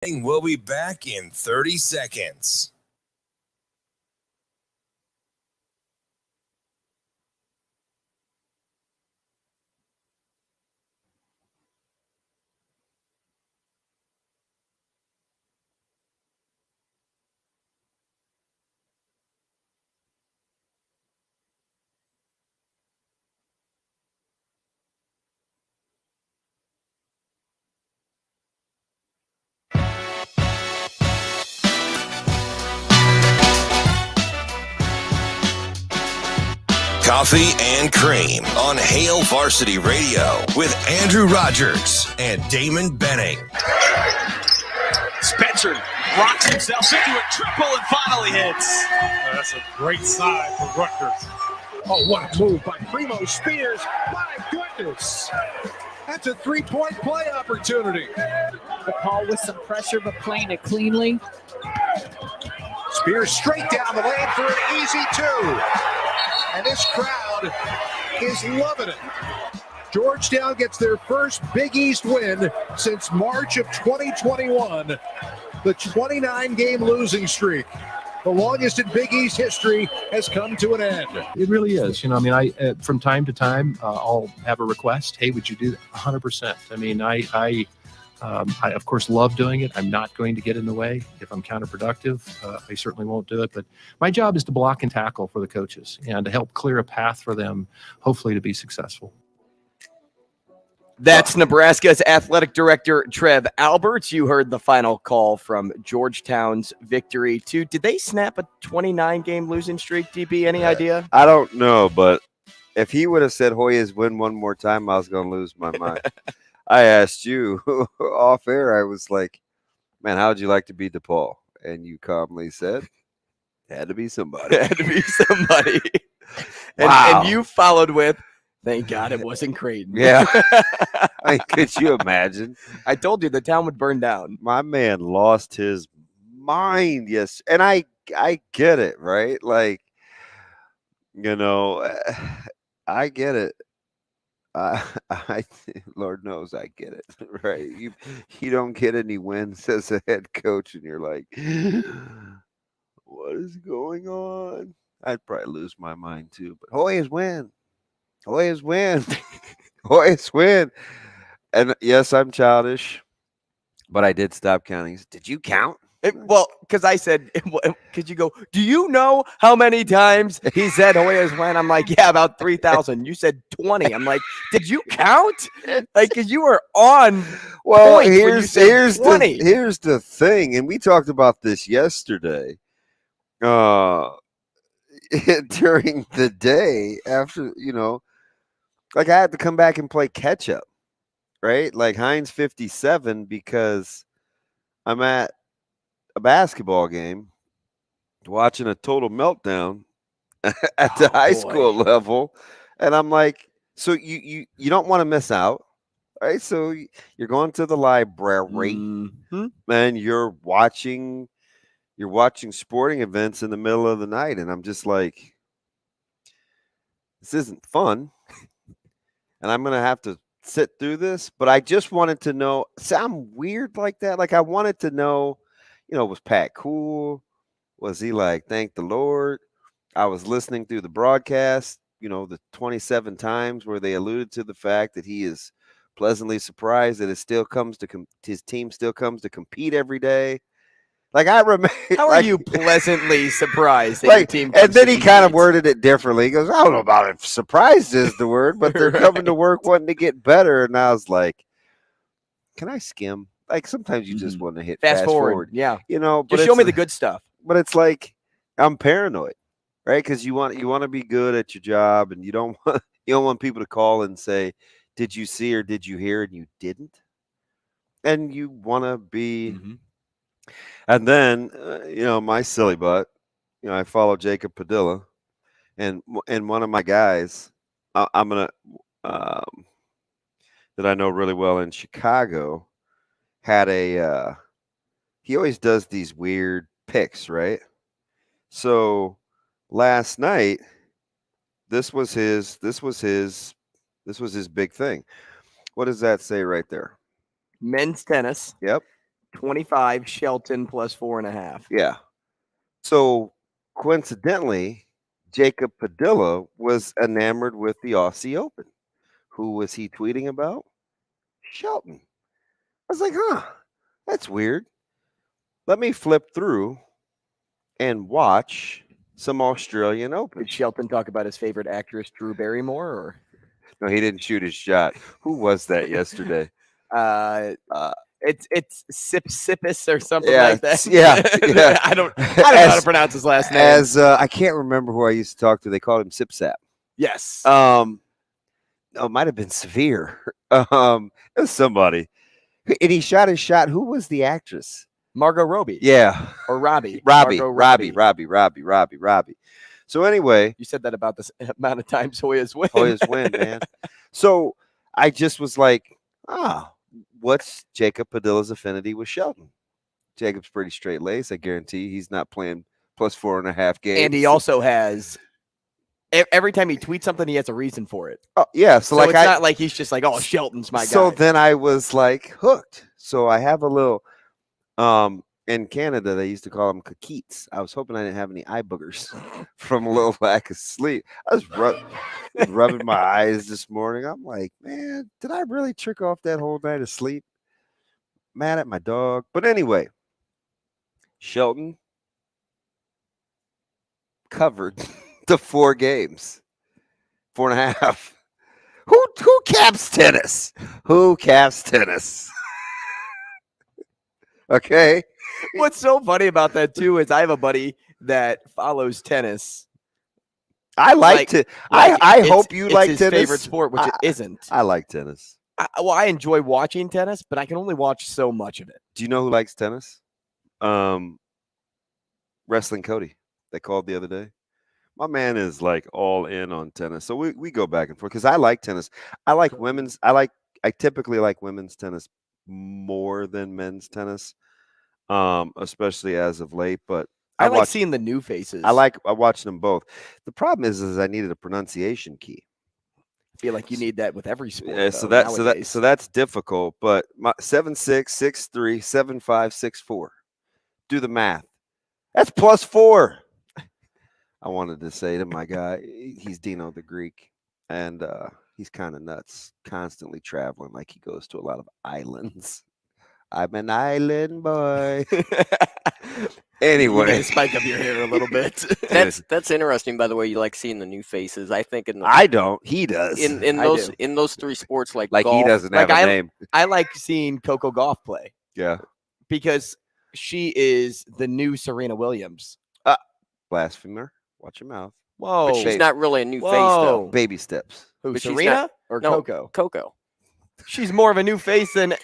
We'll be back in 30 seconds. Coffee and Cream on Hail Varsity Radio with Andrew Rogers and Damon Benning. Spencer rocks himself into a triple and finally hits. That's a great side for Rutgers. Oh, what a move by Primo Spears. My goodness. That's a three-point play opportunity. The call with some pressure, but playing it cleanly. Spears straight down the lane for an easy two. And this crowd is loving it. Georgetown gets their first Big East win since March of 2021. The 29-game losing streak, the longest in Big East history, has come to an end. It really is. I from time to time, I'll have a request. Hey, would you do that? 100%. I of course love doing it. I'm not going to get in the way. If I'm counterproductive, I certainly won't do it. But my job is to block and tackle for the coaches and to help clear a path for them, hopefully to be successful. That's Nebraska's athletic director, Trev Alberts. You heard the final call from Georgetown's victory, too. Did they snap a 29-game losing streak, DB? Any idea? I don't know, but if he would have said Hoyas win one more time, I was going to lose my mind. I asked you off air, I was like, man, how would you like to beat DePaul? And you calmly said, had to be somebody. Had to be somebody. Wow. And you followed with, thank God it wasn't Creighton. Yeah. Could you imagine? I told you the town would burn down. My man lost his mind. Yes. And I get it, right? Like, I get it. Lord knows I get it, right? You don't get any wins as a head coach, and you're like, what is going on? I'd probably lose my mind too. But Hoyas win. Hoyas win. Hoyas win. And yes, I'm childish, but I did stop counting. Did you count? Because I said, because you go, do you know how many times he said Hoyas win? I'm like, yeah, about 3,000. You said 20. I'm like, did you count? Like, because you were on. Well, point here's the thing, and we talked about this yesterday. During the day after, like I had to come back and play catch up, right? Like Heinz 57 because I'm at a basketball game watching a total meltdown at the high school level. And I'm like, so you don't want to miss out, right? So you're going to the library and you're watching sporting events in the middle of the night. And I'm just like, this isn't fun. And I'm going to have to sit through this. But I just wanted to know, see, I'm weird like that. Like I wanted to know, was Pat cool? Was he like, thank the Lord? I was listening through the broadcast, the 27 times where they alluded to the fact that he is pleasantly surprised that his team still comes to compete every day. Like I remember. How are you pleasantly surprised that your team? And then he kind of worded it differently. He goes, I don't know about if surprised is the word, but they're coming to work wanting to get better. And I was like, can I skim? Like sometimes you just want to hit fast forward. Yeah. But just show me the good stuff. But it's like I'm paranoid, right? Because you want to be good at your job, and you don't want people to call and say, did you see or did you hear, and you didn't. And you want to be and then my silly butt, I follow Jacob Padilla, and one of my guys I'm gonna that I know really well in Chicago had he always does these weird picks, right? So last night, this was his big thing. What does that say right there? Men's tennis. Yep. 25 Shelton plus 4.5. Yeah. So coincidentally, Jacob Padilla was enamored with the Aussie Open. Who was he tweeting about? Shelton. I was like, that's weird. Let me flip through and watch some Australian Open. Did Shelton talk about his favorite actress, Drew Barrymore? Or No, he didn't shoot his shot. Who was that yesterday? it's Sipsipis or something Yeah, like that. yeah. I don't know how to pronounce his last name. As I can't remember who I used to talk to. They called him Sipsap. Yes. No, it might have been Severe. It was somebody. And he shot his shot. Who was the actress? Margot Robbie. Yeah. Or Robbie. Robbie. Margot Robbie. So anyway. You said that about the amount of times Hoyas win. Hoyas win, man. So I just was like, what's Jacob Padilla's affinity with Shelton? Jacob's pretty straight laced. I guarantee he's not playing plus 4.5 games. And he also has, every time he tweets something, he has a reason for it. Oh, yeah. So like, it's not like he's just like, oh, Shelton's my guy. So then I was like hooked. So I have a little, in Canada, they used to call them caquites. I was hoping I didn't have any eye boogers from a little lack of sleep. I was rubbing my eyes this morning. I'm like, man, did I really trick off that whole night of sleep? Mad at my dog. But anyway, Shelton covered the 4 games, 4.5. Who caps tennis? Who caps tennis? Okay. What's so funny about that too is I have a buddy that follows tennis. I I hope you like his tennis. Favorite sport, which it isn't. I like tennis. I enjoy watching tennis, but I can only watch so much of it. Do you know who likes tennis? Wrestling Cody. They called the other day. My man is like all in on tennis. So we go back and forth because I like tennis. I typically like women's tennis more than men's tennis. Especially as of late, but I like seeing the new faces. I watched them both. The problem is I needed a pronunciation key. I feel like you need that with every sport. Yeah, though, so that's difficult. But 7'6", 6'3", 7'5", 6'4". Do the math. That's plus 4. I wanted to say to my guy, he's Dino the Greek, and he's kind of nuts, constantly traveling like he goes to a lot of islands. I'm an island boy. Anyway, spike up your hair a little bit. That's interesting. By the way, you like seeing the new faces. I think I don't. He does. In those 3 sports, like golf, he doesn't have a name. I like seeing Coco Gauff play. Yeah, because she is the new Serena Williams. Blasphemer. Watch your mouth. Whoa, but she's not really a new face though. Baby steps. Who? But Serena or Coco? Coco. She's more of a new face than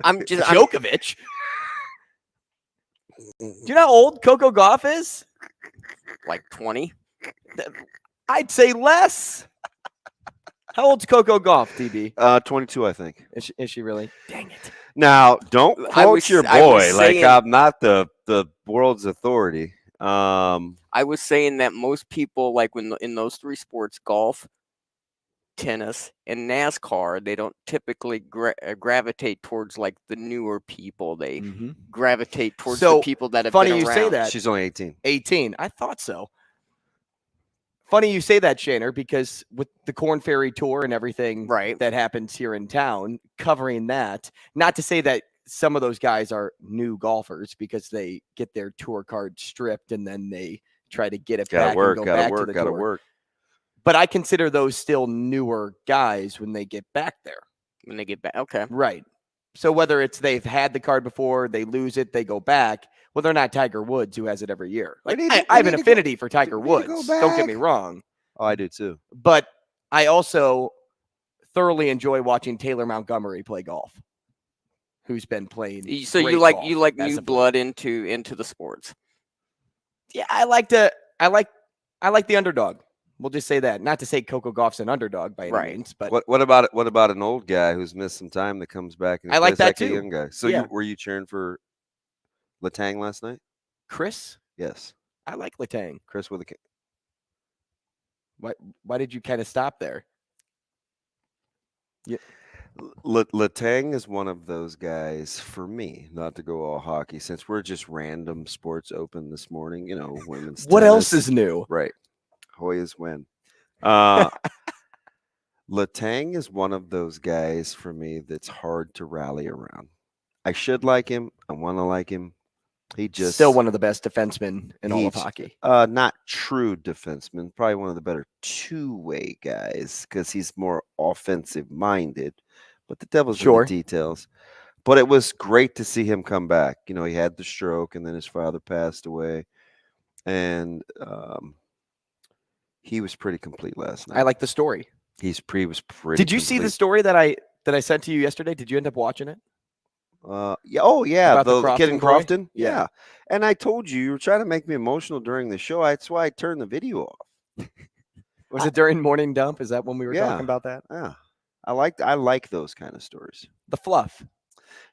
Djokovic. Do you know how old Coco Gauff is? Like 20. I'd say less. How old's Coco Gauff, TB? 22, I think. Is she really? Dang it. Now, don't quote your boy like I'm not the world's authority. I was saying that most people, like when in those 3 sports, golf, tennis, and NASCAR, they don't typically gravitate towards like the newer people. They gravitate towards the people that have been around. Funny you say that. She's only 18. 18. I thought so. Funny you say that, Shaner, because with the Corn Ferry Tour and everything that happens here in town, covering that, not to say that some of those guys are new golfers because they get their tour card stripped and then they try to get it back and go back to the tour. But I consider those still newer guys when they get back there. When they get back, okay. Right. So whether it's they've had the card before, they lose it, they go back. Well, they're not Tiger Woods who has it every year. Like I have an affinity for Tiger Woods. Don't get me wrong. Oh, I do too. But I also thoroughly enjoy watching Taylor Montgomery play golf, who's been playing. So you like new blood into the sports. Yeah, I like the underdog. We'll just say that. Not to say Coco Gauff's an underdog by any means, but what about an old guy who's missed some time that comes back and I like that too. A young guy. So were you cheering for Letang last night? Chris? Yes. I like Letang. Chris with a K. Why did you kind of stop there? Yeah. Letang is one of those guys for me, not to go all hockey, since we're just random sports open this morning, women's What else tennis. is new? Right. Hoyas win. Letang is one of those guys for me that's hard to rally around. I should like him. I want to like him. He just Still one of the best defensemen in all of hockey. Not true defenseman, probably one of the better two-way guys because he's more offensive minded. But the devil's in the details. But it was great to see him come back. He had the stroke, and then his father passed away, and he was pretty complete last night. I like the story. He was pretty. Did you see the story that I sent to you yesterday? Did you end up watching it? Yeah. Oh, yeah. About the The kid in Crofton boy? Crofton. Yeah. And I told you were trying to make me emotional during the show. That's why I turned the video off. Was it during morning dump? Is that when we were Yeah. talking about that? Yeah. I like those kind of stories. The fluff.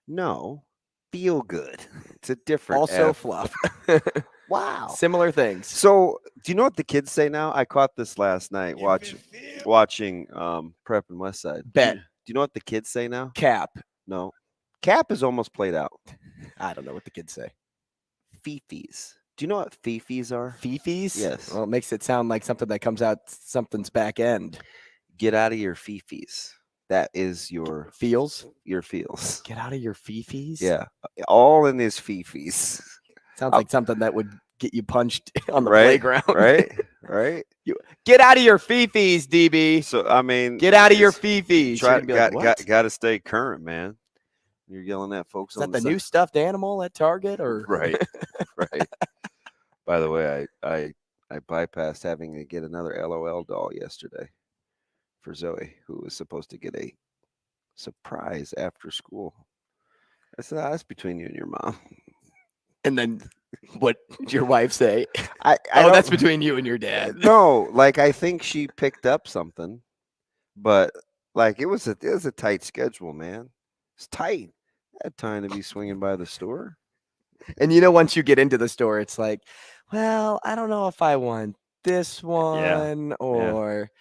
No, feel good. It's a different. Also F. fluff. Wow. Similar things. So, do you know what the kids say now? I caught this last night watching Prep and West Side. Bet. Do you know what the kids say now? Cap. No. Cap is almost played out. I don't know what the kids say. Fifis. Do you know what fifis are? Fifis? Yes. Well, it makes it sound like something that comes out something's back end. Get out of your fifis. That is your Feels? Your feels. Get out of your fifis? Yeah. All in his fifis. Sounds like something that would get you punched on the Right, playground. Right? Right? Get out of your fifis, DB. So, I mean. Get out of your fifis. Got to stay current, man. You're yelling at folks Is on that the new stuffed animal at Target? Or Right. Right. By the way, I bypassed having to get another LOL doll yesterday for Zoe, who was supposed to get a surprise after school. I said, that's between you and your mom. And then what did your wife say? Oh, that's between you and your dad. No, I think she picked up something, but it was a tight schedule, man. It's tight. I had time to be swinging by the store. And once you get into the store, it's like, well, I don't know if I want this one or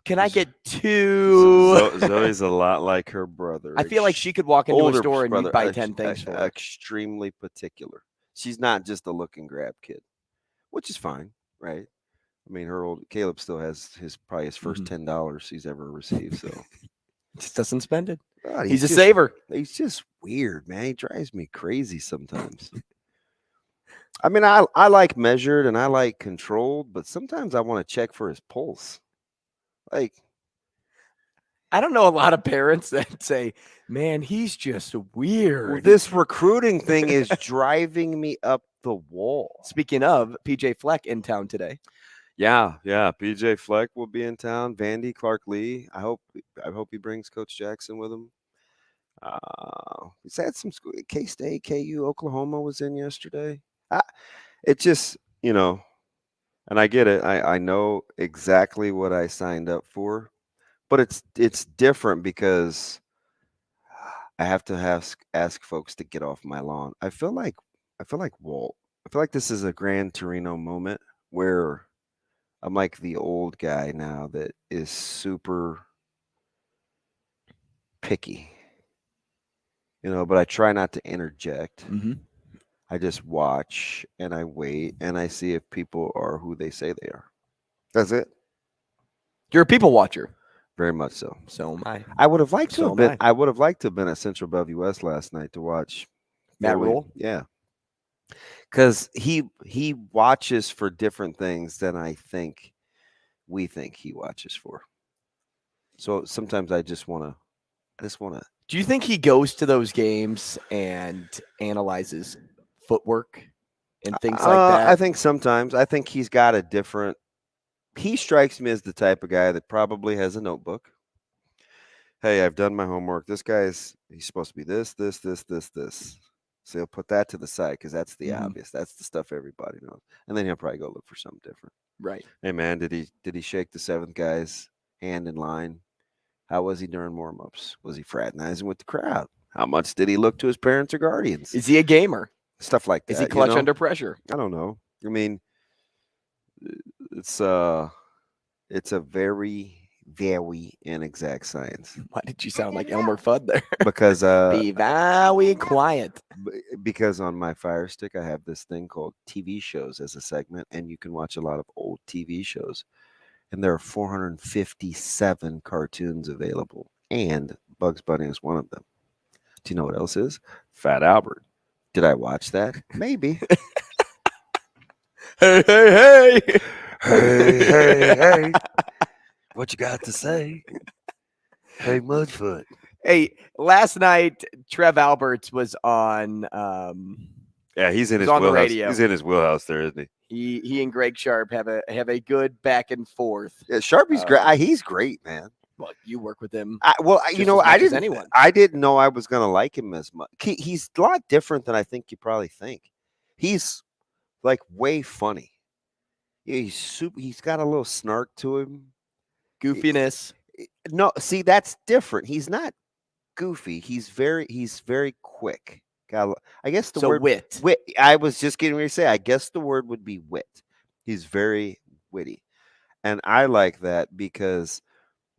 can I get two? Zoe's a lot like her brother. I feel like she could walk into a store and brother, you'd buy 10 things for her. Extremely particular. She's not just a look and grab kid, which is fine, right? I mean, Caleb still has probably his first $10 he's ever received, so just doesn't spend it. God, he's a saver. He's just weird, man. He drives me crazy sometimes. I mean, I like measured and I like controlled, but sometimes I want to check for his pulse. I don't know a lot of parents that say, man, he's just weird. Well, this recruiting thing is driving me up the wall. Speaking of, PJ Fleck in town today. Yeah. PJ Fleck will be in town. Vandy, Clark Lee. I hope he brings Coach Jackson with him. He's had some school. K-State, KU, Oklahoma was in yesterday. It just, and I get it. I know exactly what I signed up for, but it's different because I have to ask folks to get off my lawn. I feel like Walt. I feel like this is a Gran Torino moment where I'm like the old guy now that is super picky, but I try not to interject. Mm-hmm. I just watch and I wait and I see if people are who they say they are. That's it. You're a people watcher. Very much so. So am I. I would have liked to have been. I would have liked to have been at Central Bellevue West last night to watch Matt Rhule. Yeah, because he watches for different things than we think he watches for. So sometimes I just want to. Do you think he goes to those games and analyzes footwork and things like that? I think sometimes. I think he's got a different. He strikes me as the type of guy that probably has a notebook. Hey, I've done my homework. This he's supposed to be this. So he'll put that to the side because that's the obvious. That's the stuff everybody knows. And then he'll probably go look for something different. Right. Hey, man, did he shake the seventh guy's hand in line? How was he during warm-ups? Was he fraternizing with the crowd? How much did he look to his parents or guardians? Is he a gamer? Stuff like that. Is he clutch under pressure? I don't know. I mean, it's a very, very inexact science. Why did you sound like Elmer Fudd there? Because Be very quiet. because on my Fire Stick I have this thing called TV shows as a segment, and you can watch a lot of old TV shows. And there are 457 cartoons available, and Bugs Bunny is one of them. Do you know what else is? Fat Albert. Did I watch that? Maybe. Hey, hey, hey. Hey. What you got to say? Hey, Mudfoot. Hey, last night Trev Alberts was on. Yeah, he's in He's his on the wheelhouse. radio. He's in his wheelhouse there, isn't he? He and Greg Sharp have a good back and forth. Yeah, Sharpie's great. He's great, man. Well, you work with him. I just as much as anyone. I didn't know I was gonna like him as much. He's a lot different than I think you probably think. He's like way funny. Yeah, he's got a little snark to him. Goofiness. No, see, that's different. He's not goofy. He's very quick. I guess the word wit. Wit. I was just getting ready to say. I guess the word would be wit. He's very witty, and I like that because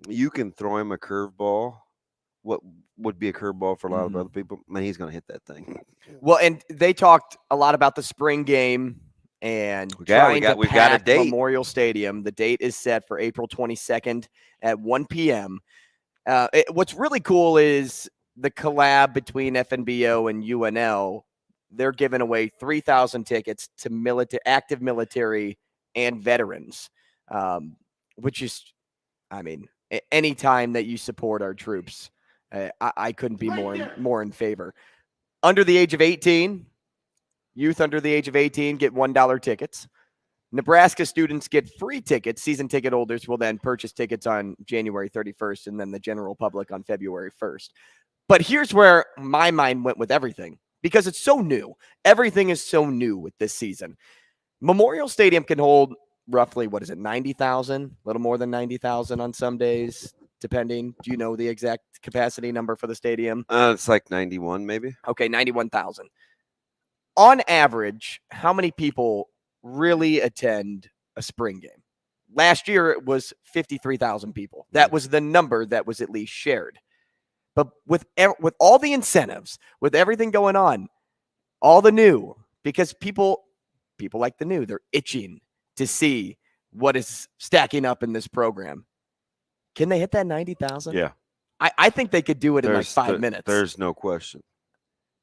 you can throw him a curveball. What would be a curveball for a lot of other people, and he's going to hit that thing. Well, and they talked a lot about the spring game and we've trying got to pack a date. Memorial Stadium. The date is set for April 22nd at 1 p.m. What's really cool is the collab between FNBO and UNL. They're giving away 3,000 tickets to active military and veterans, which is, I mean, any time that you support our troops, I couldn't be more in favor. Under the age of 18, youth under the age of 18 get $1 tickets. Nebraska students get free tickets. Season ticket holders will then purchase tickets on January 31st and then the general public on February 1st. But here's where my mind went with everything, because it's so new. Everything is so new with this season. Memorial Stadium can hold roughly, 90,000? A little more than 90,000 on some days, depending. Do you know the exact capacity number for the stadium? It's like 91, maybe. Okay, 91,000. On average, how many people really attend a spring game? Last year, it was 53,000 people. That was the number that was at least shared. But with all the incentives, with everything going on, all the new, because people like the new, they're itching to see what is stacking up in this program. Can they hit that 90,000? Yeah. I think they could do it in like 5 minutes. There's no question.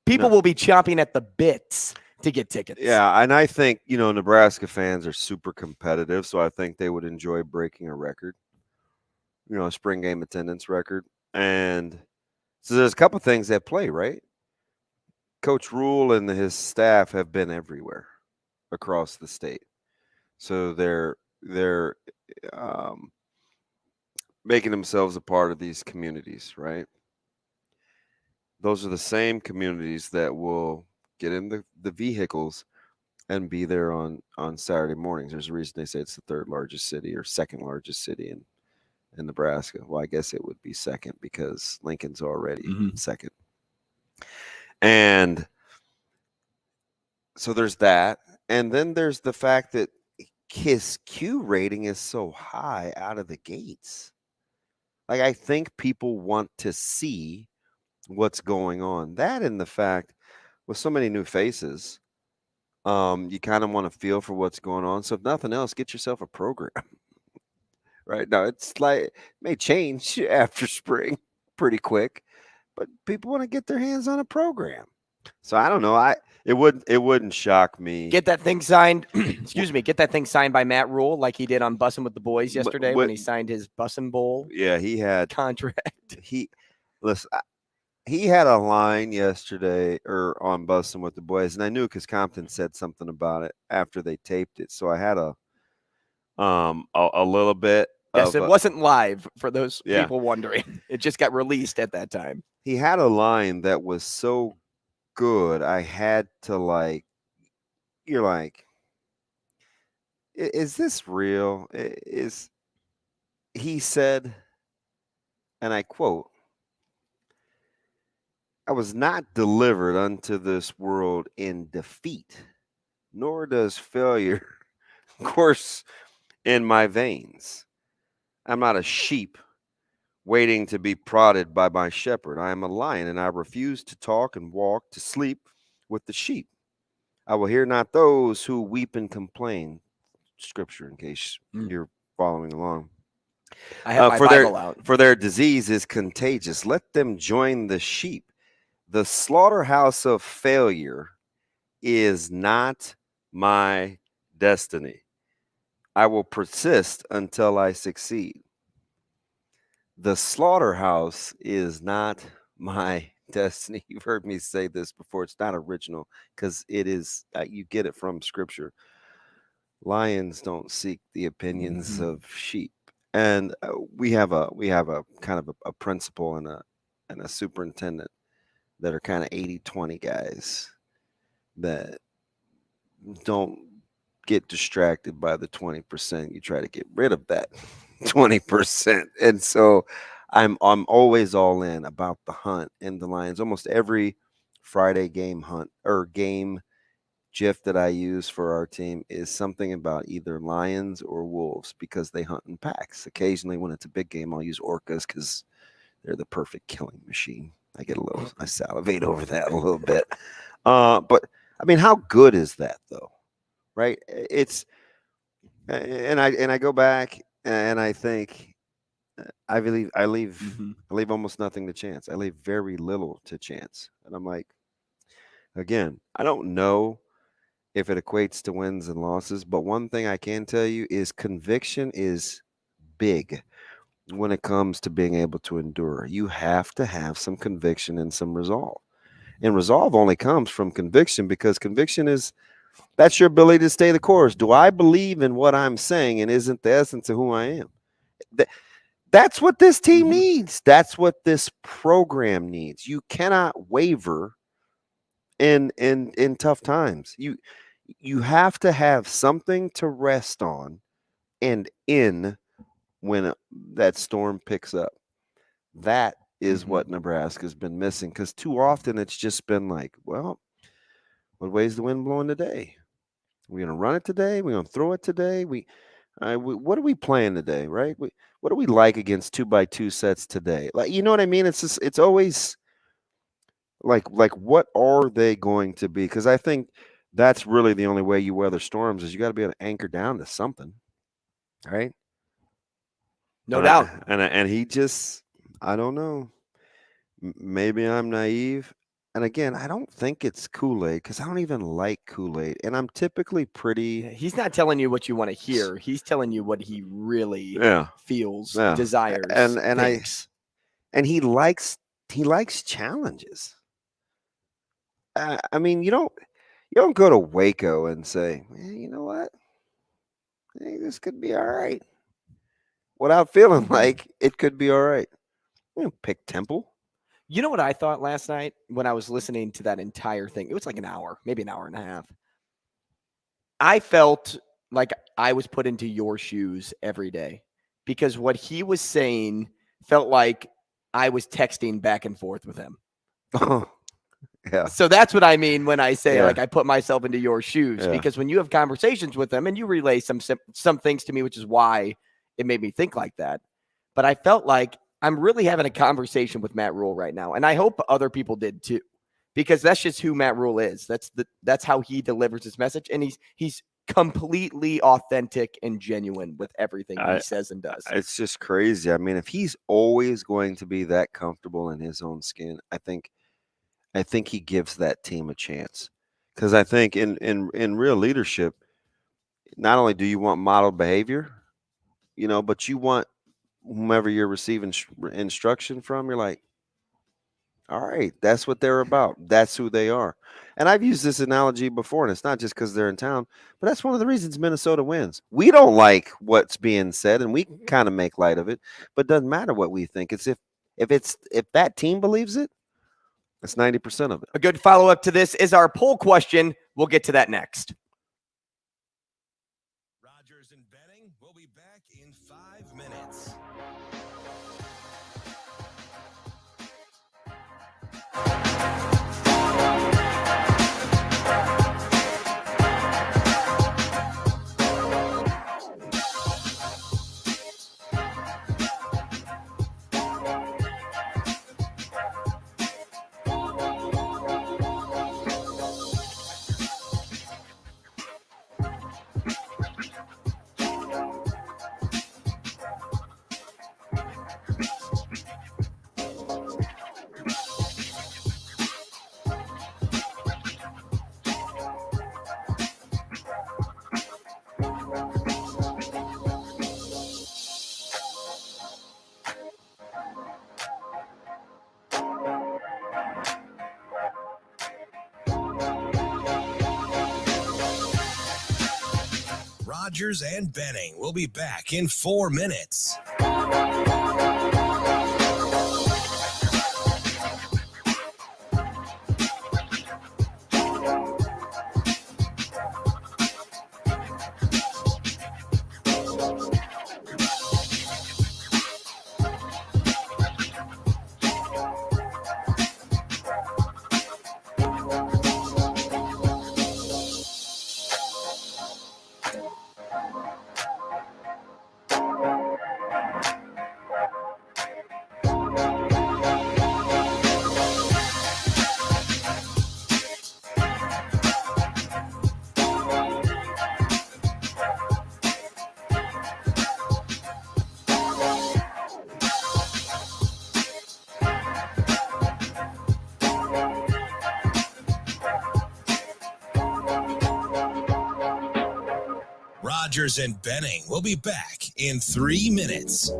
People will be chomping at the bits to get tickets. Yeah, and I think, Nebraska fans are super competitive, so I think they would enjoy breaking a record, a spring game attendance record. And so there's a couple things at play, right? Coach Rhule and his staff have been everywhere across the state. So they're making themselves a part of these communities, right? Those are the same communities that will get in the vehicles and be there on Saturday mornings. There's a reason they say it's the third largest city or second largest city in Nebraska. Well, I guess it would be second because Lincoln's already second. And so there's that. And then there's the fact that his Q rating is so high out of the gates. Like, I think people want to see what's going on. That and the fact with so many new faces, you kind of want to feel for what's going on. So if nothing else, get yourself a program. Right now, it's like it may change after spring pretty quick, but people want to get their hands on a program. So I don't know. It wouldn't shock me. Get that thing signed. Excuse me. Get that thing signed by Matt Rhule, like he did on Bussin With the Boys yesterday when he signed his Bussin Bowl. Yeah, he had contract. He had a line yesterday or on Bussin With the Boys, and I knew because Compton said something about it after they taped it. So I had a little bit. Yes, it wasn't live for those people wondering. It just got released at that time. He had a line that was so good, I had to you're like, is this real? He said, and I quote, "I was not delivered unto this world in defeat, nor does failure course in my veins. I'm not a sheep waiting to be prodded by my shepherd. I am a lion, and I refuse to talk and walk to sleep with the sheep. I will hear not those who weep and complain. Scripture, in case you're following along. I have my Bible out. For their disease is contagious. Let them join the sheep. The slaughterhouse of failure is not my destiny. I will persist until I succeed. The slaughterhouse is not my destiny. You've heard me say this before. It's not original because it is, you get it from Scripture. Lions don't seek the opinions of sheep. And we have a kind of a principal and a superintendent that are kind of 80-20 guys that don't get distracted by the 20%. You try to get rid of that 20%. And so I'm always all in about the hunt and the Lions. Almost every Friday game hunt or game GIF that I use for our team is something about either lions or wolves because they hunt in packs. Occasionally when it's a big game, I'll use orcas because they're the perfect killing machine. I salivate over that a little bit. But I mean, how good is that though? Right? It's, and I go back and I think I leave almost nothing to chance. I leave very little to chance. And I'm like, again, I don't know if it equates to wins and losses, but one thing I can tell you is conviction is big when it comes to being able to endure. You have to have some conviction and some resolve. And resolve only comes from conviction because conviction that's your ability to stay the course. Do I believe in what I'm saying and isn't the essence of who I am? That's what this team needs. That's what this program needs. You cannot waver in tough times. You have to have something to rest on and in when that storm picks up. That is what Nebraska's been missing because too often it's just been like, well, what way's the wind blowing today? We're going to run it today. We're going to throw it today. What are we playing today, right? What do we like against 2x2 sets today? Like, you know what I mean? It's always like what are they going to be? Because I think that's really the only way you weather storms is you got to be able to anchor down to something, right? No doubt. And he just, I don't know. Maybe I'm naive. And again, I don't think it's Kool-Aid because I don't even like Kool-Aid. And I'm typically pretty. He's not telling you what you want to hear. He's telling you what he really feels, desires, and he likes challenges. I mean, you don't go to Waco and say, you know what? Hey, this could be all right. Without feeling like it could be all right. You don't pick Temple. You know what I thought last night when I was listening to that entire thing? It was like an hour, maybe an hour and a half. I felt like I was put into your shoes every day because what he was saying felt like I was texting back and forth with him. Yeah. So that's what I mean when I say like I put myself into your shoes because when you have conversations with them and you relay some things to me, which is why it made me think like that. But I felt like I'm really having a conversation with Matt Rhule right now. And I hope other people did too, because that's just who Matt Rhule is. That's how he delivers his message. And he's completely authentic and genuine with everything he says and does. It's just crazy. I mean, if he's always going to be that comfortable in his own skin, I think he gives that team a chance. Because I think in real leadership, not only do you want model behavior, but you want whomever you're receiving instruction from, you're like, all right, that's what they're about. That's who they are. And I've used this analogy before, and it's not just because they're in town, but that's one of the reasons Minnesota wins. We don't like what's being said, and we kind of make light of it, but it doesn't matter what we think. It's if that team believes it, it's 90% of it. A good follow-up to this is our poll question. We'll get to that next. Rogers and Benning will be back in 5 minutes. Rogers and Benning will be back in 4 minutes. Rogers and Benning will be back in 3 minutes.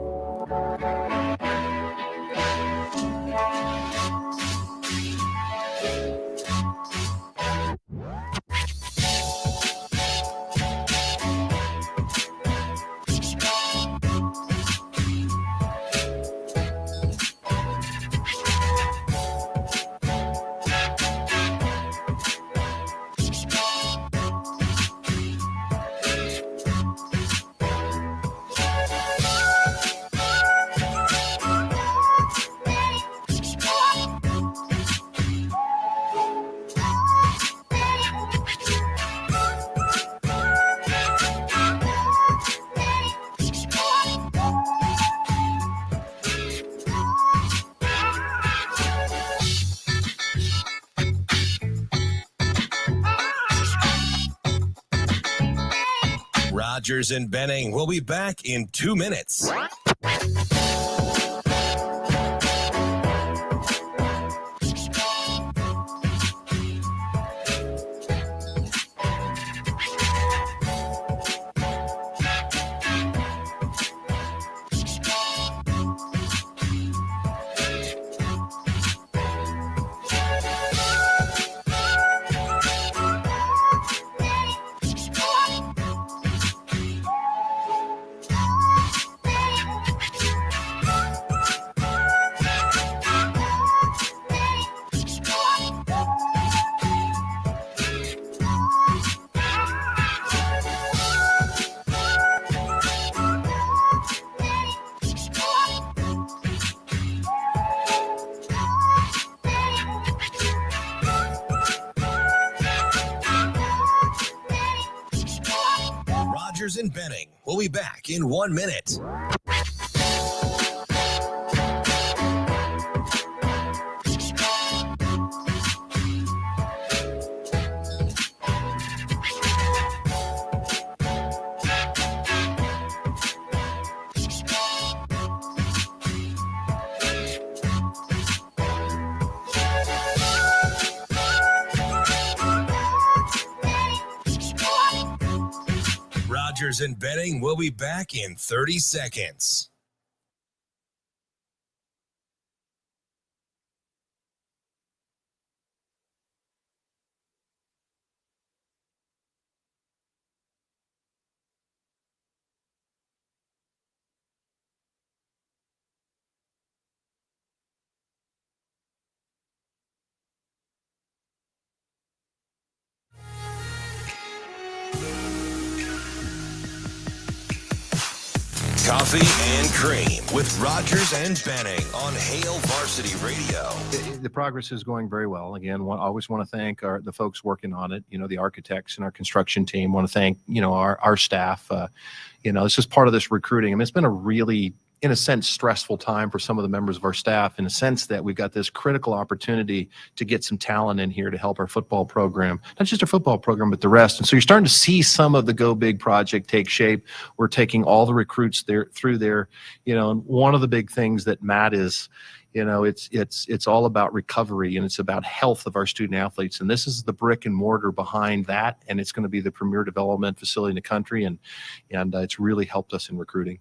Rogers and Benning will be back in 2 minutes. Rogers and Benning will be back in 1 minute. Rogers and Benning will be back in 30 seconds. Coffee and Cream with Rogers and Benning on Hale Varsity Radio. The progress is going very well. Again, I always want to thank the folks working on it, the architects and our construction team. Want to thank, our staff. This is part of this recruiting. I mean, it's been a really, in a sense, stressful time for some of the members of our staff, in a sense that we've got this critical opportunity to get some talent in here to help our football program, not just our football program, but the rest. And so you're starting to see some of the Go Big project take shape. We're taking all the recruits through there, and one of the big things that Matt is, it's all about recovery, and it's about health of our student athletes. And this is the brick and mortar behind that. And it's going to be the premier development facility in the country. And it's really helped us in recruiting.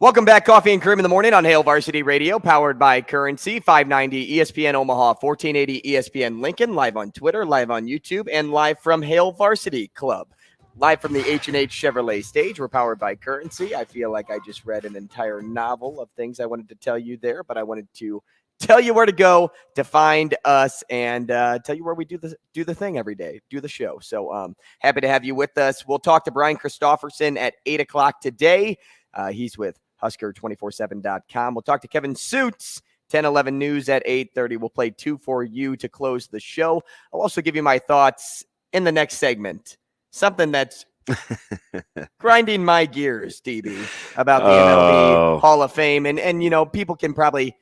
Welcome back, Coffee and Cream in the Morning on Hail Varsity Radio, powered by Currency, 590 ESPN Omaha, 1480 ESPN Lincoln, live on Twitter, live on YouTube, and live from Hail Varsity Club. Live from the H&H Chevrolet stage, we're powered by Currency. I feel like I just read an entire novel of things I wanted to tell you there, but I wanted to tell you where to go to find us and tell you where we do the thing every day, do the show. So happy to have you with us. We'll talk to Brian Christopherson at 8 o'clock today. He's with Husker247.com. We'll talk to Kevin Sjuts, 10-11 News at 8:30. We'll play 2 for you to close the show. I'll also give you my thoughts in the next segment. Something that's grinding my gears, DB, about the MLB Hall of Fame. And you know, people can probably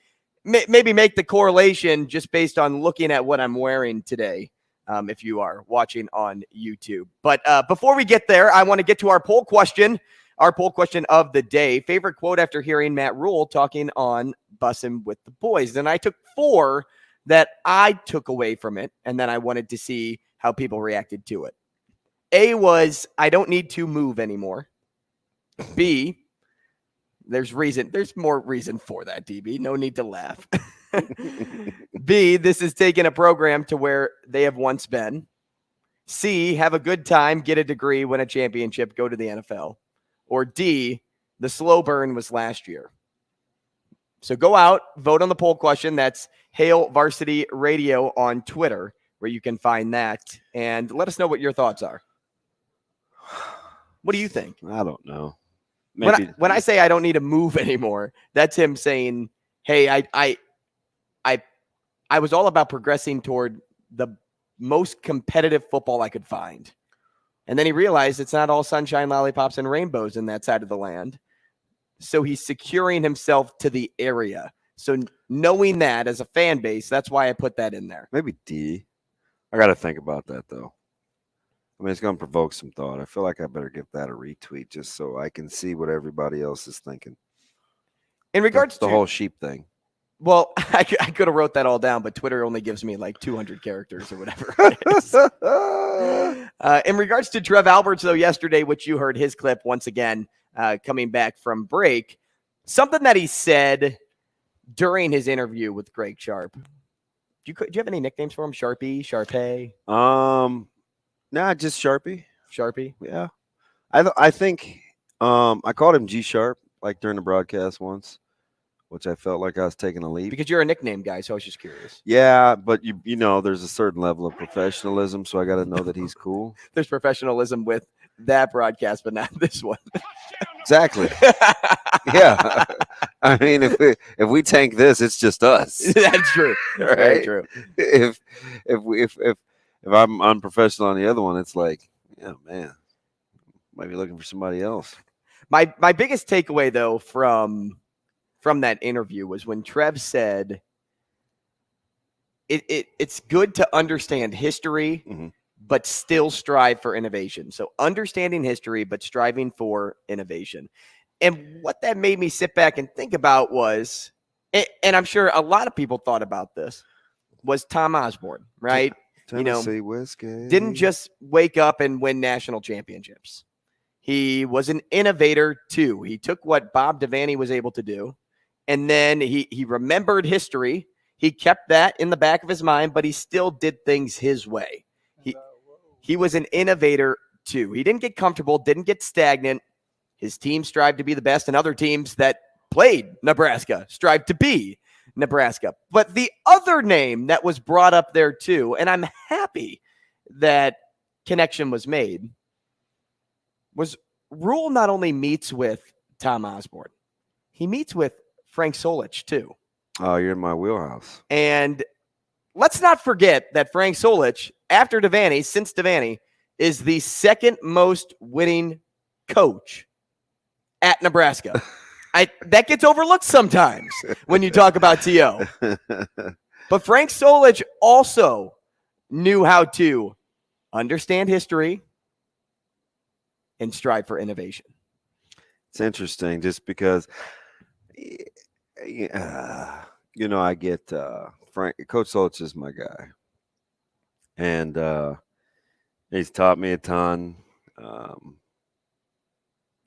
maybe make the correlation just based on looking at what I'm wearing today, if you are watching on YouTube. But before we get there, I want to get to our poll question. Our poll question of the day: favorite quote after hearing Matt Rhule talking on Bussin with the Boys. And I took 4 that I took away from it, and then I wanted to see how people reacted to it. A was, I don't need to move anymore. B, there's more reason for that, DB. No need to laugh. B, this is taking a program to where they have once been. C, have a good time, get a degree, win a championship, go to the NFL. Or D, the slow burn was last year. So go out, vote on the poll question. That's Hail Varsity Radio on Twitter, where you can find that. And let us know what your thoughts are. What do you think? I don't know. When I say I don't need to move anymore, that's him saying, hey, I was all about progressing toward the most competitive football I could find. And then he realized it's not all sunshine, lollipops, and rainbows in that side of the land. So he's securing himself to the area. So knowing that as a fan base, that's why I put that in there. Maybe D. I got to think about that, though. I mean, it's going to provoke some thought. I feel like I better give that a retweet just so I can see what everybody else is thinking. In regards to the whole whole sheep thing. Well, I could have wrote that all down, but Twitter only gives me like 200 characters or whatever it is. In regards to Trev Alberts, though, yesterday, which you heard his clip once again coming back from break, something that he said during his interview with Greg Sharp. Do you have any nicknames for him? Sharpie, Sharpay? Nah, just Sharpie. Sharpie? Yeah. I think I called him G Sharp like during the broadcast once, which I felt like I was taking a leap. Because you're a nickname guy, so I was just curious. Yeah, but you know, there's a certain level of professionalism, so I got to know that he's cool. There's professionalism with that broadcast, but not this one. Exactly. Yeah. I mean, if we tank this, it's just us. That's true. Right? Very true. If I'm unprofessional on the other one, it's like, yeah, man, might be looking for somebody else. My biggest takeaway though from that interview was when Trev said it's good to understand history, but still strive for innovation. So understanding history, but striving for innovation. And what that made me sit back and think about was, and I'm sure a lot of people thought about this, was Tom Osborne, right? Tennessee whiskey. Didn't just wake up and win national championships. He was an innovator too. He took what Bob Devaney was able to do, and then he remembered history. He kept that in the back of his mind, but he still did things his way. He was an innovator too. He didn't get comfortable, didn't get stagnant. His team strived to be the best, and other teams that played Nebraska strived to be Nebraska. But the other name that was brought up there too, and I'm happy that connection was made, was Rhule not only meets with Tom Osborne, he meets with Frank Solich too. Oh, you're in my wheelhouse. And let's not forget that Frank Solich, after Devaney, since Devaney, is the second most winning coach at Nebraska. That gets overlooked sometimes when you talk about T.O. But Frank Solich also knew how to understand history and strive for innovation. It's interesting just because, you know, I get Coach Solich is my guy. And he's taught me a ton.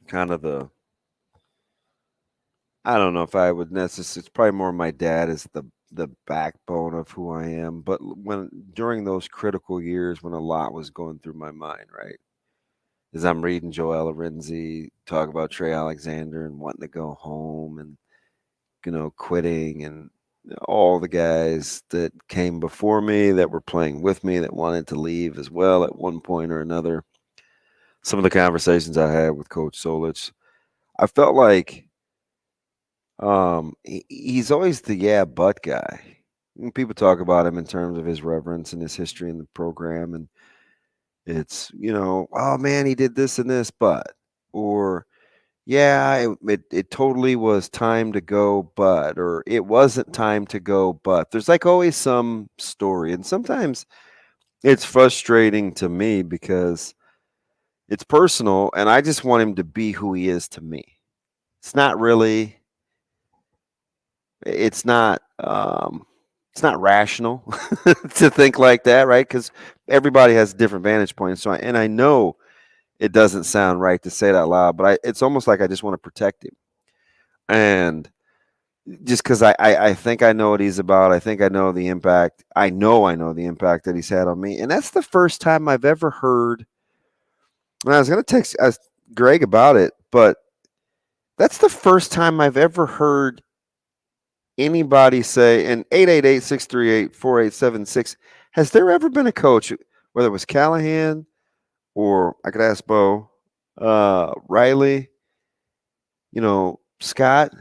Kind of the I don't know if I would necessarily. It's probably more my dad is the backbone of who I am. But when during those critical years when a lot was going through my mind, right, as I'm reading Joel Arenzi talk about Trey Alexander and wanting to go home and quitting and all the guys that came before me that were playing with me that wanted to leave as well at one point or another. Some of the conversations I had with Coach Solich, I felt like he's always the yeah but guy. When people talk about him in terms of his reverence and his history in the program, and it's oh man, he did this and this, but or yeah, it totally was time to go, but or it wasn't time to go, but there's like always some story, and sometimes it's frustrating to me because it's personal, and I just want him to be who he is to me. It's not really. It's not rational to think like that, right? Because everybody has different vantage points. So, and I know it doesn't sound right to say it out loud, but it's almost like I just want to protect him. And just because I think I know what he's about, I think I know the impact. I know the impact that he's had on me. And that's the first time I've ever heard. And I was going to text Greg about it, but that's the first time I've ever heard anybody say, and 888-638-4876, has there ever been a coach, whether it was Callahan or I could ask Bo, Riley, Scott,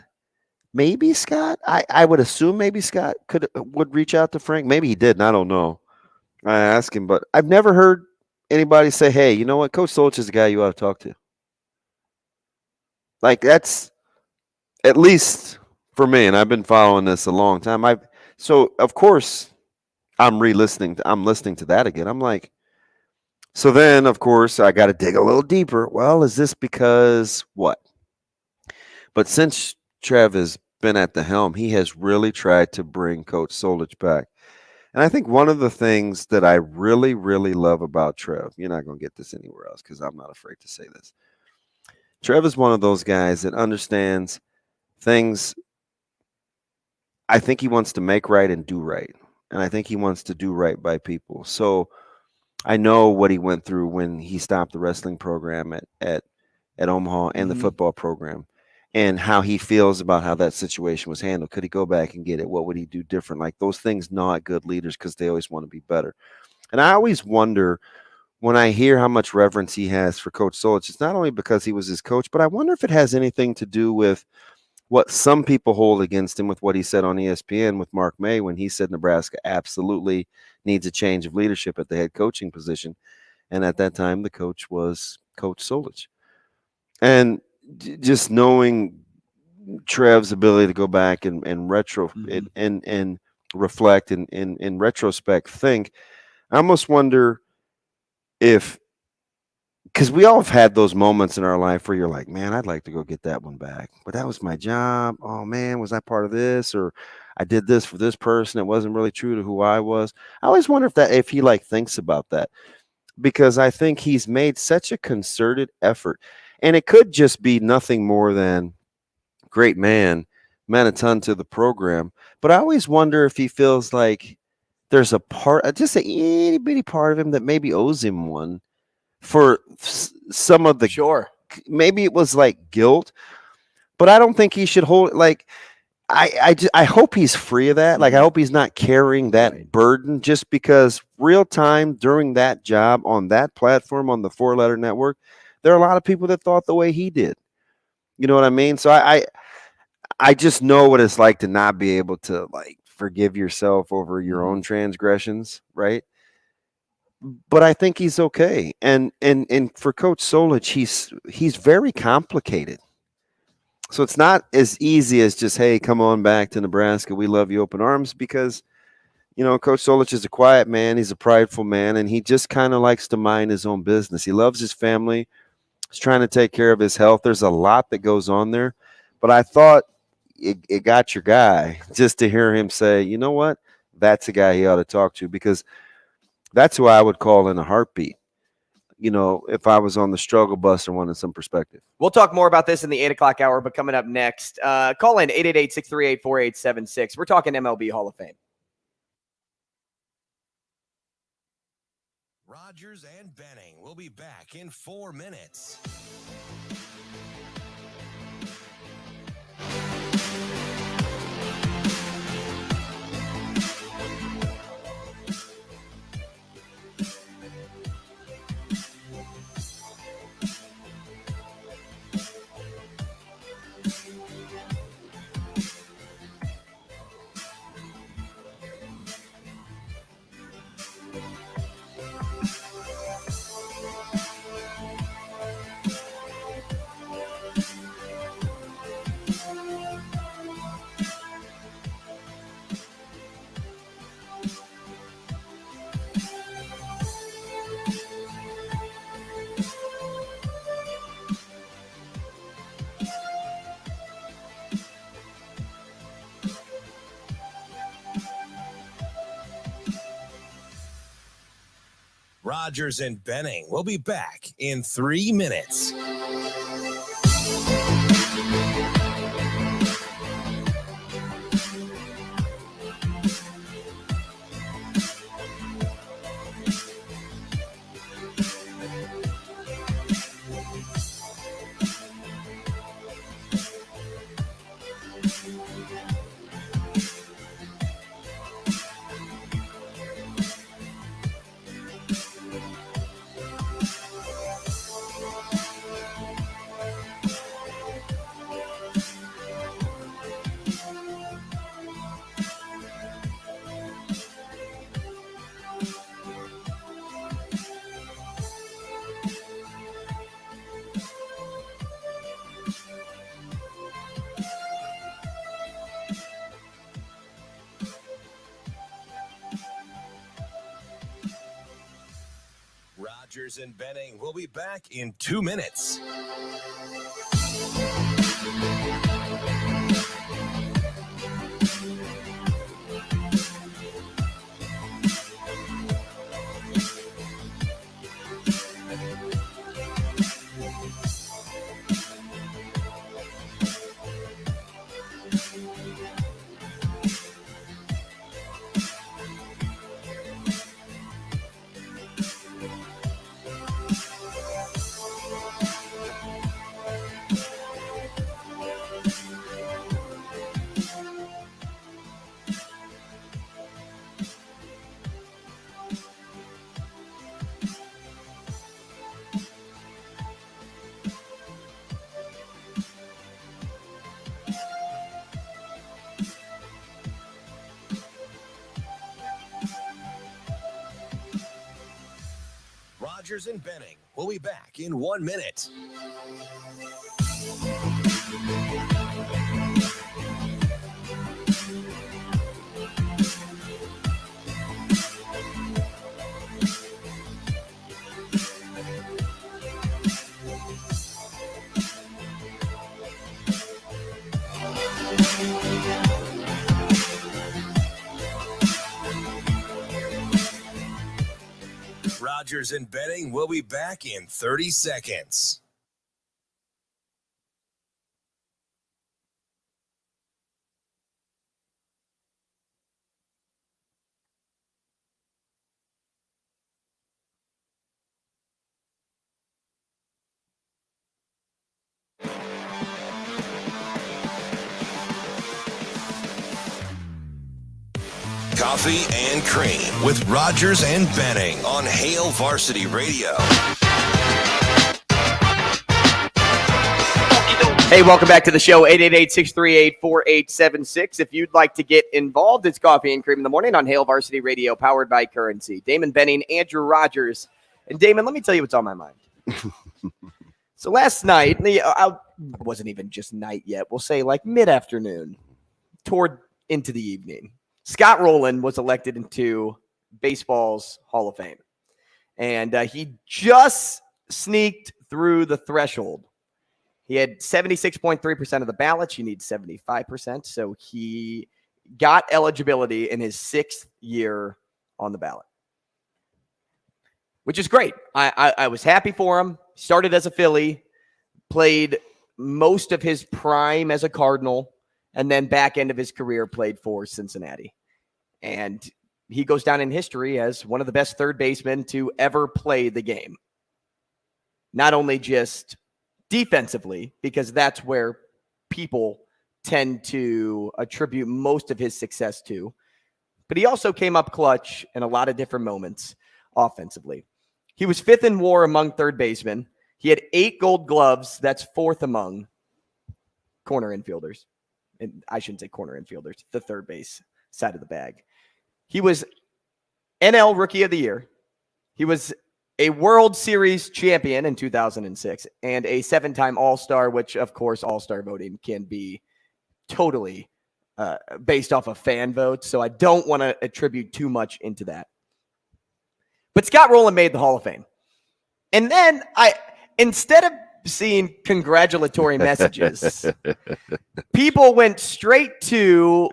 maybe Scott, I would assume maybe Scott would reach out to Frank. Maybe he did, and I don't know. I asked him, but I've never heard anybody say, hey, you know what, Coach Solich is the guy you ought to talk to. Like, that's at least for me, and I've been following this a long time. So of course I'm listening to that again. I'm like, so then of course I got to dig a little deeper. Well, is this because what? But since Trev has been at the helm, he has really tried to bring Coach Solich back. And I think one of the things that I really, really love about Trev, you're not going to get this anywhere else because I'm not afraid to say this. Trev is one of those guys that understands things. I think he wants to make right and do right. And I think he wants to do right by people. So I know what he went through when he stopped the wrestling program at Omaha and the football program, and how he feels about how that situation was handled. Could he go back and get it? What would he do different? Like, those things gnaw at good leaders because they always want to be better. And I always wonder when I hear how much reverence he has for Coach Solich, it's not only because he was his coach, but I wonder if it has anything to do with what some people hold against him with what he said on ESPN with Mark May when he said Nebraska absolutely needs a change of leadership at the head coaching position. And at that time, the coach was Coach Solich. And just knowing Trev's ability to go back and retro and reflect and in retrospect think, I almost wonder if, because we all have had those moments in our life where you're like, man, I'd like to go get that one back, but that was my job. Oh man, was I part of this? Or I did this for this person. It wasn't really true to who I was. I always wonder if he like thinks about that, because I think he's made such a concerted effort, and it could just be nothing more than great man, meant a ton to the program. But I always wonder if he feels like there's a part, just a itty bitty part of him that maybe owes him one for some of the, Sure. Maybe it was like guilt, but I don't think he should hold, like, I hope he's free of that. Like, I hope he's not carrying that burden, just because real time during that job on that platform on the 4-letter network, there are a lot of people that thought the way he did. You know what I mean? So I just know what it's like to not be able to like forgive yourself over your own transgressions, right? But I think he's okay. And for Coach Solich, he's very complicated. So it's not as easy as just, hey, come on back to Nebraska. We love you, open arms, because, Coach Solich is a quiet man. He's a prideful man, and he just kind of likes to mind his own business. He loves his family. He's trying to take care of his health. There's a lot that goes on there. But I thought it got your guy just to hear him say, you know what, that's a guy he ought to talk to, because that's who I would call in a heartbeat. if I was on the struggle bus or wanted some perspective. We'll talk more about this in the 8 o'clock hour, but coming up next, call in 888-638-4876. We're talking MLB Hall of Fame. Rogers and Benning will be back in 4 minutes. Rogers and Benning will be back in 3 minutes. Rogers and Benning will be back in 2 minutes. Rogers and Benning will be back in 1 minute. Rogers and Benning will be back in 30 seconds. Coffee and Cream with Rogers and Benning on Hail Varsity Radio. Hey, welcome back to the show, 888-638-4876. If you'd like to get involved, it's Coffee and Cream in the Morning on Hail Varsity Radio, powered by Currency. Damon Benning, Andrew Rogers. And Damon, let me tell you what's on my mind. So last night, I wasn't even just night yet, we'll say like mid-afternoon, toward into the evening, Scott Rowland was elected into baseball's Hall of Fame. And he just sneaked through the threshold. He had 76.3% of the ballots. You need 75%. So he got eligibility in his 6th year on the ballot. which is great. I was happy for him. Started as a Philly, played most of his prime as a Cardinal, and then back end of his career played for Cincinnati. And he goes down in history as one of the best third basemen to ever play the game. Not only just defensively, because that's where people tend to attribute most of his success to, but he also came up clutch in a lot of different moments offensively. He was 5th in WAR among third basemen. He had 8 Gold Gloves. That's 4th among corner infielders. And I shouldn't say corner infielders, the third base side of the bag. He was NL Rookie of the Year. He was a World Series champion in 2006 and a 7-time All-Star, which, of course, All-Star voting can be totally based off of fan votes. So I don't want to attribute too much into that. But Scott Rowland made the Hall of Fame. And then instead of seeing congratulatory messages, people went straight to,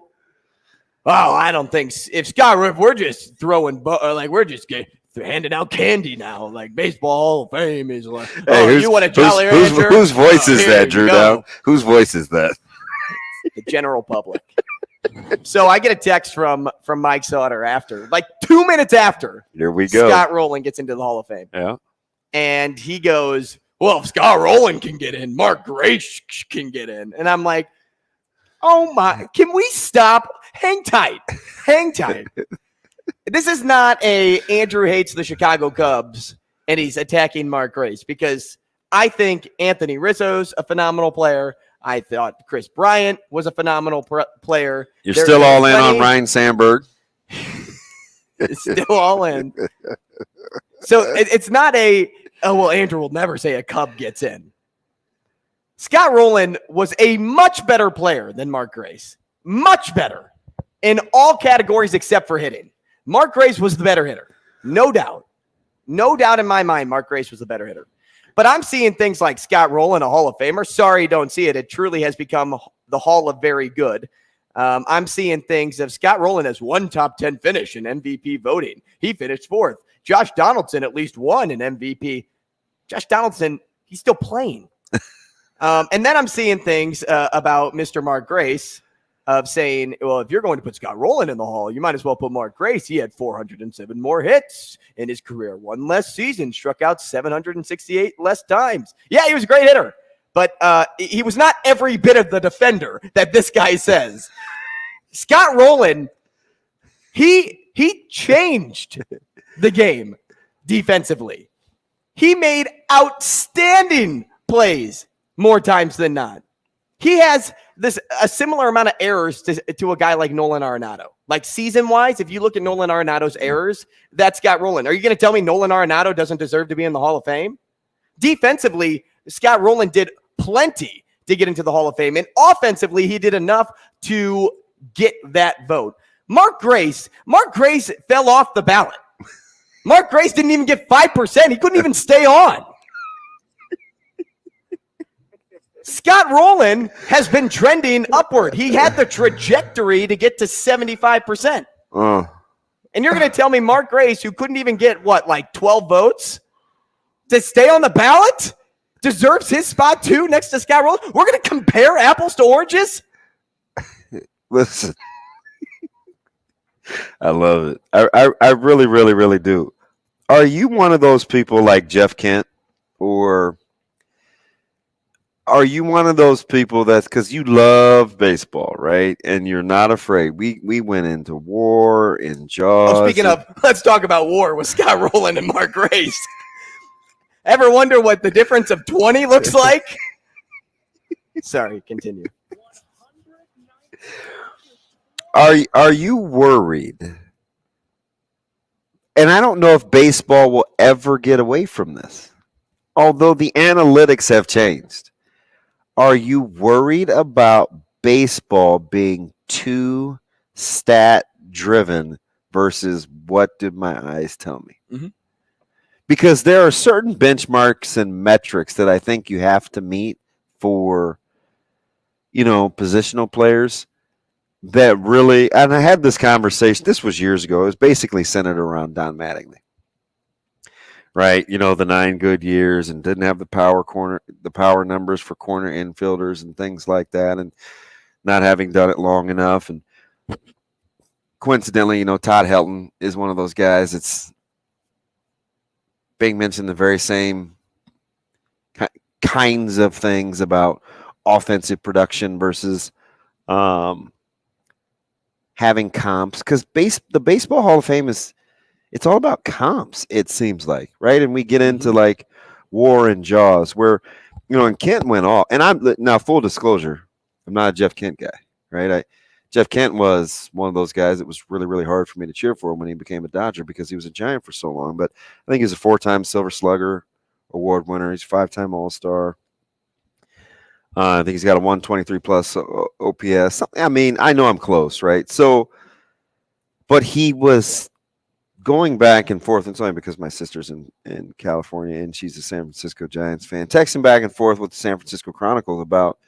oh, I don't think if we're just throwing, we're just handing out candy now. Like Baseball Hall of Fame is like, hey, you want a jolly rancher? Whose voice is that, Drew? Now? Whose voice is that? The general public. So I get a text from Mike Sauter after, like 2 minutes after. Here we go. Scott Rowland gets into the Hall of Fame. Yeah. And he goes, well, if Scott Rowland can get in, Mark Grace can get in. And I'm like, oh my, can we stop? Hang tight. Hang tight. This is not a Andrew hates the Chicago Cubs and he's attacking Mark Grace, because I think Anthony Rizzo's a phenomenal player. I thought Chris Bryant was a phenomenal player. You're still all in on Ryan Sandberg. Still all in. So it's not Andrew will never say a Cub gets in. Scott Rowland was a much better player than Mark Grace. Much better in all categories except for hitting. Mark Grace was the better hitter. No doubt. No doubt in my mind, Mark Grace was the better hitter. But I'm seeing things like Scott Rowland, a Hall of Famer. Sorry, don't see it. It truly has become the Hall of Very Good. I'm seeing things of Scott Rowland as 1 top 10 finish in MVP voting. He finished 4th. Josh Donaldson at least won an MVP. Josh Donaldson, he's still playing. And then I'm seeing things about Mr. Mark Grace of saying, well, if you're going to put Scott Rowland in the Hall, you might as well put Mark Grace. He had 407 more hits in his career, 1 less season, struck out 768 less times. Yeah, he was a great hitter, but he was not every bit of the defender that this guy says. Scott Rowland, he changed the game defensively. He made outstanding plays more times than not. He has a similar amount of errors to a guy like Nolan Arenado. Like season-wise, if you look at Nolan Arenado's errors, that's Scott Rowland. Are you going to tell me Nolan Arenado doesn't deserve to be in the Hall of Fame? Defensively, Scott Rowland did plenty to get into the Hall of Fame. And offensively, he did enough to get that vote. Mark Grace fell off the ballot. Mark Grace didn't even get 5%. He couldn't even stay on. Scott Rowland has been trending upward. He had the trajectory to get to 75%. And you're going to tell me Mark Grace, who couldn't even get, 12 votes to stay on the ballot, deserves his spot too next to Scott Rowland? We're going to compare apples to oranges? Listen, I love it. I really, really, really do. Are you one of those people like Jeff Kent, or are you one of those people that's because you love baseball, right? And you're not afraid. We went into WAR in Jaws. Oh, speaking of, let's talk about WAR with Scott Rowland and Mark Grace. Ever wonder what the difference of 20 looks like? Sorry, continue. Are you worried? And I don't know if baseball will ever get away from this, although the analytics have changed. Are you worried about baseball being too stat-driven versus what did my eyes tell me? Mm-hmm. Because there are certain benchmarks and metrics that I think you have to meet for, positional players that really, and I had this conversation, this was years ago, it was basically centered around Don Mattingly. right? You know, the 9 good years, and didn't have the power numbers for corner infielders and things like that, and not having done it long enough. And coincidentally, you know, Todd Helton is one of those guys that's being mentioned the very same kinds of things about offensive production versus having comps, because the Baseball Hall of Fame it's all about comps, it seems like, right? And we get into like War and Jaws, where, you know, and Kent went off. And I'm now, full disclosure, I'm not a Jeff Kent guy, right? Jeff Kent was one of those guys that was really, really hard for me to cheer for when he became a Dodger, because he was a Giant for so long. But I think he's a 4-time Silver Slugger award winner. He's a 5-time All-Star. I think he's got a 123 plus OPS. I mean, I know I'm close, right? So, but he was going back and forth, and it's only because my sister's in California and she's a San Francisco Giants fan, texting back and forth with the San Francisco Chronicle about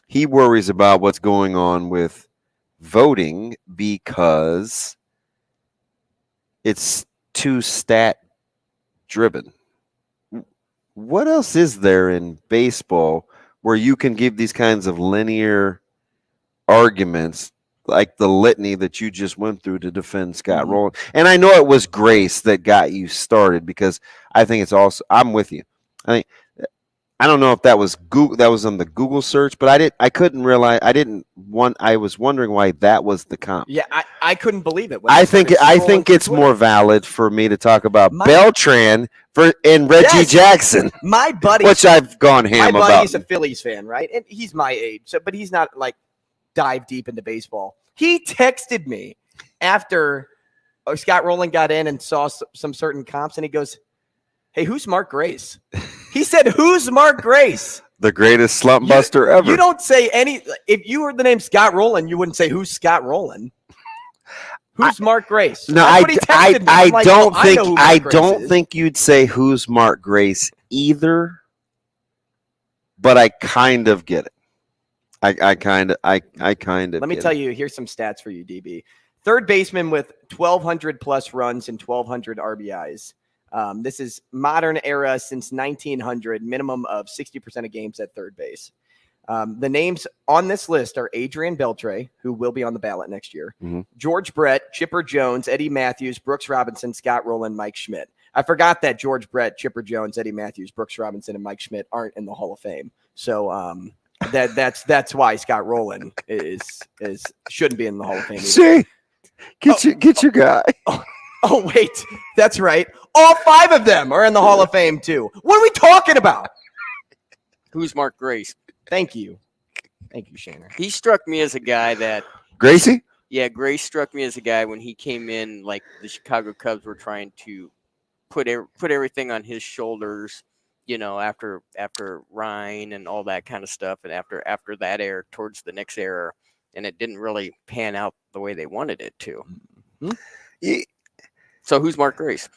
he worries about what's going on with voting because it's too stat driven. What else is there in baseball where you can give these kinds of linear arguments like the litany that you just went through to defend Scott Rowland? And I know it was Grace that got you started, because I think it's also, I'm with you. I don't know if that was Google, that was on the Google search, but I was wondering why that was the comp. Yeah, I couldn't believe it. I think it's more valid for me to talk about Beltran and Reggie Jackson. My buddy, which I've gone ham about. My buddy's a Phillies fan, right? And he's my age, but he's not like dive deep into baseball. He texted me after Scott Rowland got in and saw some certain comps, and he goes, "Hey, who's Mark Grace?" He said, "Who's Mark Grace?" The greatest slump buster ever. You don't say any. If you heard the name Scott Rowland, you wouldn't say, "Who's Scott Rowland?" Who's Mark Grace? No, I don't think you'd say who's Mark Grace either, but I kind of get it. I kind of. Let me tell you. Here's some stats for you, DB. Third baseman with 1,200 plus runs and 1,200 RBIs. This is modern era since 1900, minimum of 60% of games at third base. The names on this list are Adrian Beltre, who will be on the ballot next year, George Brett, Chipper Jones, Eddie Matthews, Brooks Robinson, Scott Rowland, Mike Schmidt. I forgot that George Brett, Chipper Jones, Eddie Matthews, Brooks Robinson, and Mike Schmidt aren't in the Hall of Fame. So that's why Scott Rowland shouldn't be in the Hall of Fame either. See, get your guy. Oh, wait, that's right. All 5 of them are in the Hall of Fame, too. What are we talking about? Who's Mark Grace? Thank you. Thank you, Shannon. He struck me as a guy that... Gracie? Yeah, Grace struck me as a guy when he came in, like the Chicago Cubs were trying to put everything on his shoulders, you know, after Ryan and all that kind of stuff, and after that era, towards the next era, and it didn't really pan out the way they wanted it to. Yeah. So who's Mark Grace?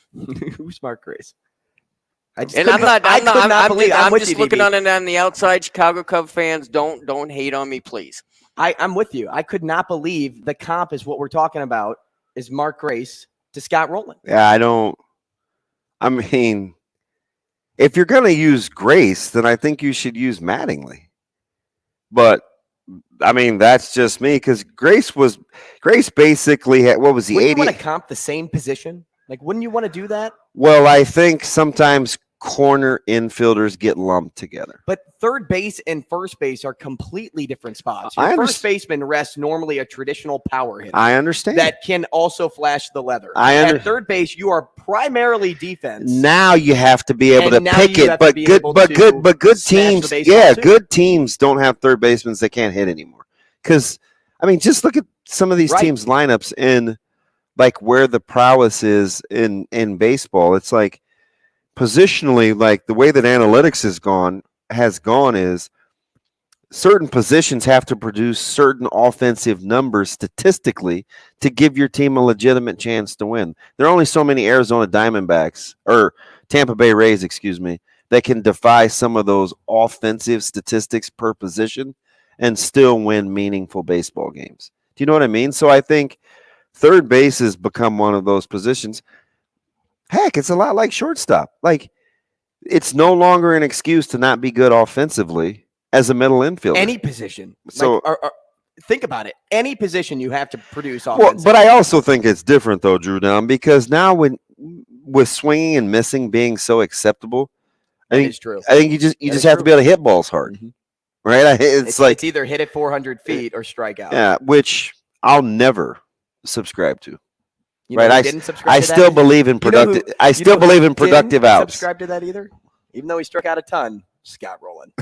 Who's Mark Grace? I'm just looking on it on the outside. Chicago Cub fans, don't hate on me, please. I'm with you. I could not believe the comp is what we're talking about is Mark Grace to Scott Rowland. Yeah, I mean, if you're going to use Grace, then I think you should use Mattingly. But I mean, that's just me, because Grace basically had, what was he, 80? Wouldn't you want to comp the same position? Like, wouldn't you want to do that? Well, I think sometimes corner infielders get lumped together. But third base and first base are completely different spots. Your first baseman rests normally a traditional power hitter. I understand. That can also flash the leather. At third base, you are primarily defense. Now you have to be able to pick it, but good teams, good teams don't have third basemen that can't hit anymore. Because I mean, just look at some of these teams' lineups in like where the prowess is in baseball. It's like positionally, like the way that analytics has gone is certain positions have to produce certain offensive numbers statistically to give your team a legitimate chance to win. There are only so many Arizona Diamondbacks or Tampa Bay Rays, that can defy some of those offensive statistics per position and still win meaningful baseball games. Do you know what I mean? So I think third base has become one of those positions. Heck, it's a lot like shortstop. Like, it's no longer an excuse to not be good offensively as a middle infielder. Any position. So, think about it. Any position you have to produce well, offensively. but I also think it's different though, Drew Down, because now with swinging and missing being so acceptable, That is true. I think you just have to be able to hit balls hard, right? It's like it's either hit it 400 feet or strike out. Yeah, which I'll never subscribe to. You know right? who didn't subscribe I to that still either? believe in productive. I still believe in productive didn't outs. Subscribe to that either, even though he struck out a ton. Scott Rowland.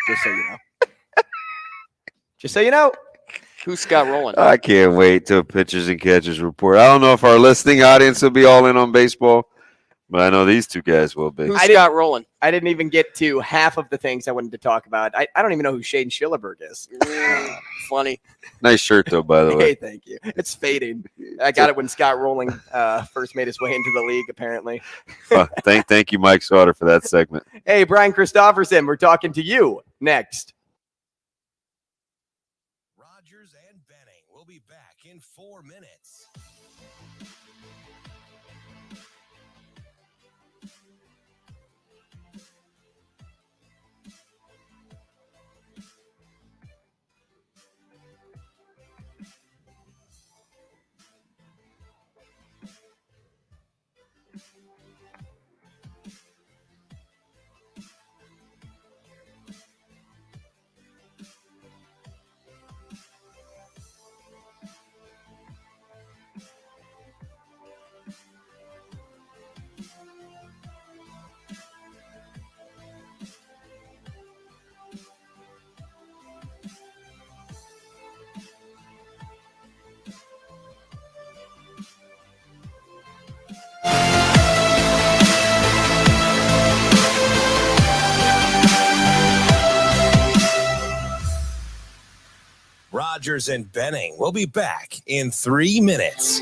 Just so you know. Just so you know. Who's Scott Rowland? I can't wait till pitchers and catchers report. I don't know if our listening audience will be all in on baseball, but I know these two guys will be. Who's Scott Rowland? I didn't even get to half of the things I wanted to talk about. I don't even know who Shane Schillerberg is. Funny. Nice shirt, though, by the way. Hey, thank you. It's fading. I got it when Scott Rowling first made his way into the league, apparently. Thank you, Mike Sauter, for that segment. Hey, Brian Christopherson, we're talking to you next. Rogers and Benning will be back in 4 minutes. Rogers and Benning will be back in 3 minutes.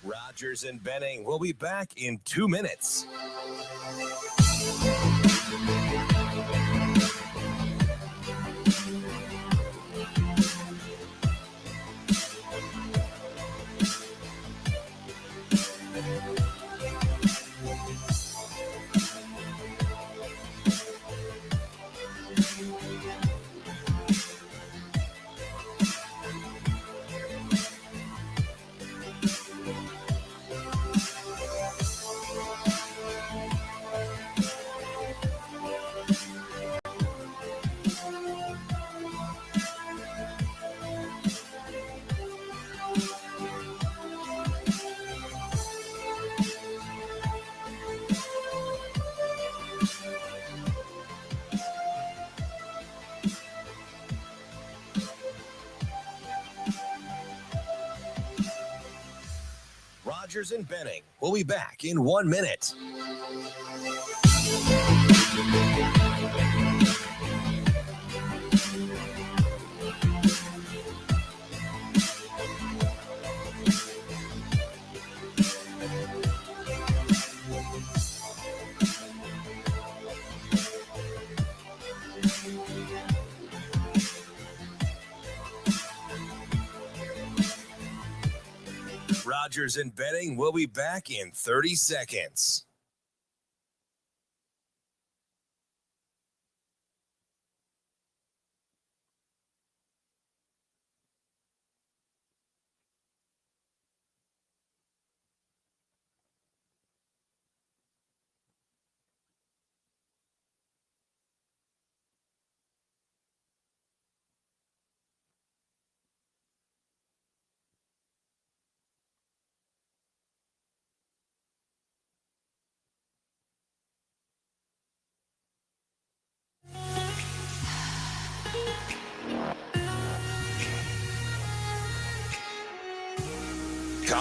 Rogers and Benning will be back in 2 minutes. Rogers and Benning will be back in 1 minute. Rogers and Benning will be back in 30 seconds.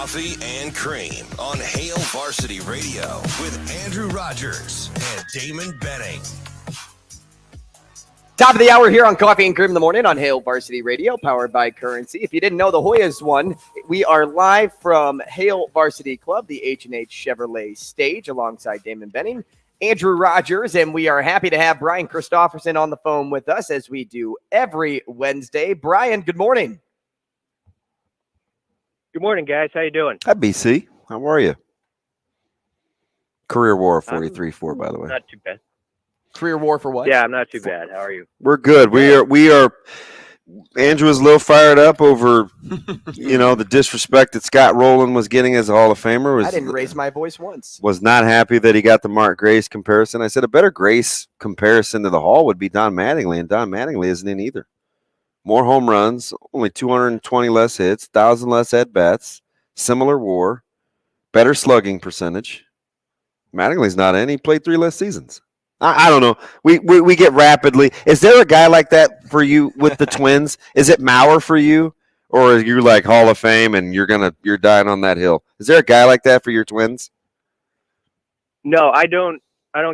Coffee and Cream on Hail Varsity Radio with Andrew Rogers and Damon Benning. Top of the hour here on Coffee and Cream in the Morning on Hail Varsity Radio, powered by Currency. If you didn't know, the Hoyas won. We are live from Hail Varsity Club, the H&H Chevrolet stage, alongside Damon Benning, Andrew Rogers, and we are happy to have Brian Christopherson on the phone with us, as we do every Wednesday. Brian, good morning. Good morning, guys. How you doing? Hi, BC. How are you? Career War 43-4, by the way. Not too bad. Career War for what? Yeah, I'm not too bad. How are you? We're good. We are. Andrew was a little fired up over, the disrespect that Scott Rowland was getting as a Hall of Famer. I didn't raise my voice once. Was not happy that he got the Mark Grace comparison. I said a better Grace comparison to the Hall would be Don Mattingly, and Don Mattingly isn't in either. More home runs, only 220 less hits, 1,000 less at-bats, similar WAR, better slugging percentage. Mattingly's not in. He played 3 less seasons. I don't know. We get rapidly. Is there a guy like that for you with the Twins? Is it Mauer for you, or are you like Hall of Fame and you're dying on that hill? Is there a guy like that for your Twins? No, I don't